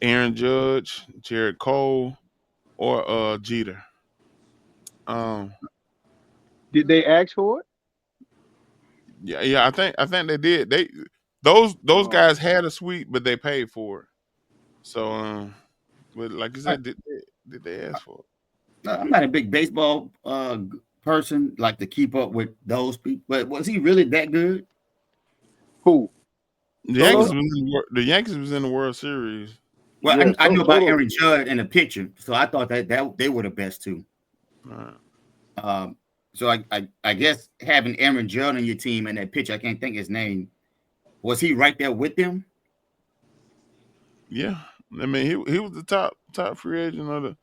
Aaron Judge, Jared Cole, or Jeter. Um, Did they ask for it? yeah, I think they did. Those Oh, guys had a suite, but they paid for it. So, but like you I, said, did they ask for it? I'm not a big baseball person, like to keep up with those people. But was he really that good? who? The Yankees Soto? Soto? was in the Yankees was in the World Series. Well, Yeah, I know about Soto. Aaron Judd in the picture, so I thought that they were the best too. Uh, So I guess having Aaron Judd on your team in that picture, I can't think his name. Was he right there with them? yeah, I mean he was the top free agent of the.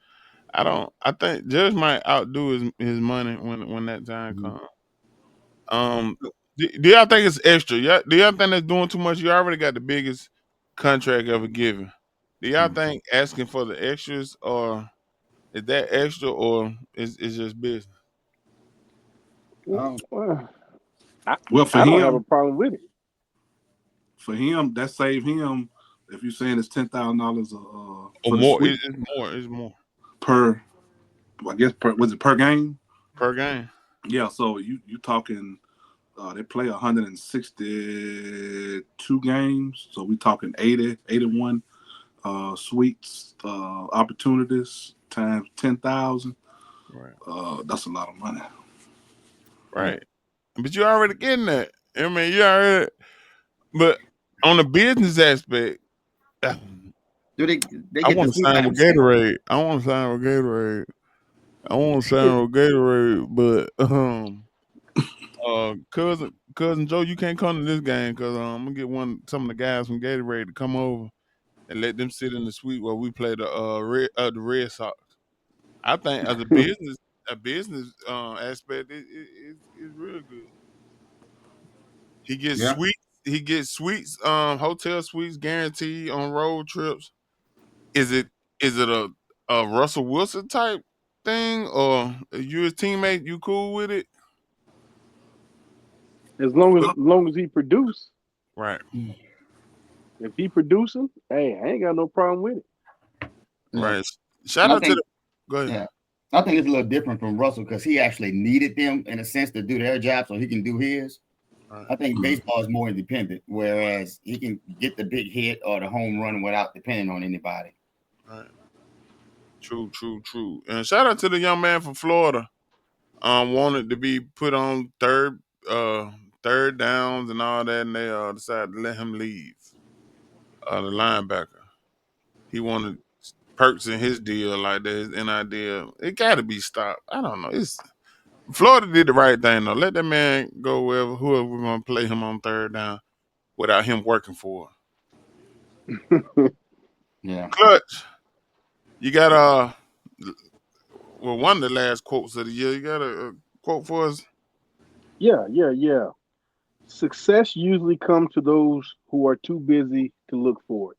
I think Judge might outdo his money when that time Mhm. comes. Um, do y'all think it's extra? Yeah, do y'all think that's doing too much? You already got the biggest contract ever given. Do y'all Mhm. think asking for the extras, or is that extra, or is just business? Um, Well, I, Well, for I don't have a him, problem with it. that saved him. If you're saying it's $10,000 Or for the more? suite It's more per, I guess was it per game? per game. Yeah. So you talking they play 162 games, so we talking 81 suites opportunities times 10,000. Right. That's a lot of money. Right. But you already getting that. I mean, you already. But on the business aspect, I do they get the want to sweep by sign with themselves? Gatorade. I want to sign with Gatorade, but cousin Joe, you can't come to this game because I'm gonna get some of the guys from Gatorade to come over and let them sit in the suite while we play the Red Sox. I think as a business aspect, it's real good. He gets Yeah. suites. He gets suites, hotel suites guaranteed on road trips. Is it a Russell Wilson type thing, or you his teammate? You cool with it? As long as he produce. Right, If he producing, hey, I ain't got no problem with it. Yeah. right. Shout I out to think, the. Go ahead. yeah, I think it's a little different from Russell because he actually needed them in a sense to do their job so he can do his. Right, I think baseball is more independent, whereas he can get the big hit or the home run without depending on anybody. right. True, true, true. And shout out to the young man from Florida. Wanted to be put on third downs and all that, and they decided to let him leave. The linebacker. He wanted perks in his deal like that, his NI deal. It got to be stopped. I don't know. It's Florida did the right thing though. Let that man go whoever we're gonna play him on third down without him working for. Yeah. Clutch. You got one of the last quotes of the year. You got a quote for us? Yeah. Success usually comes to those who are too busy to look for it.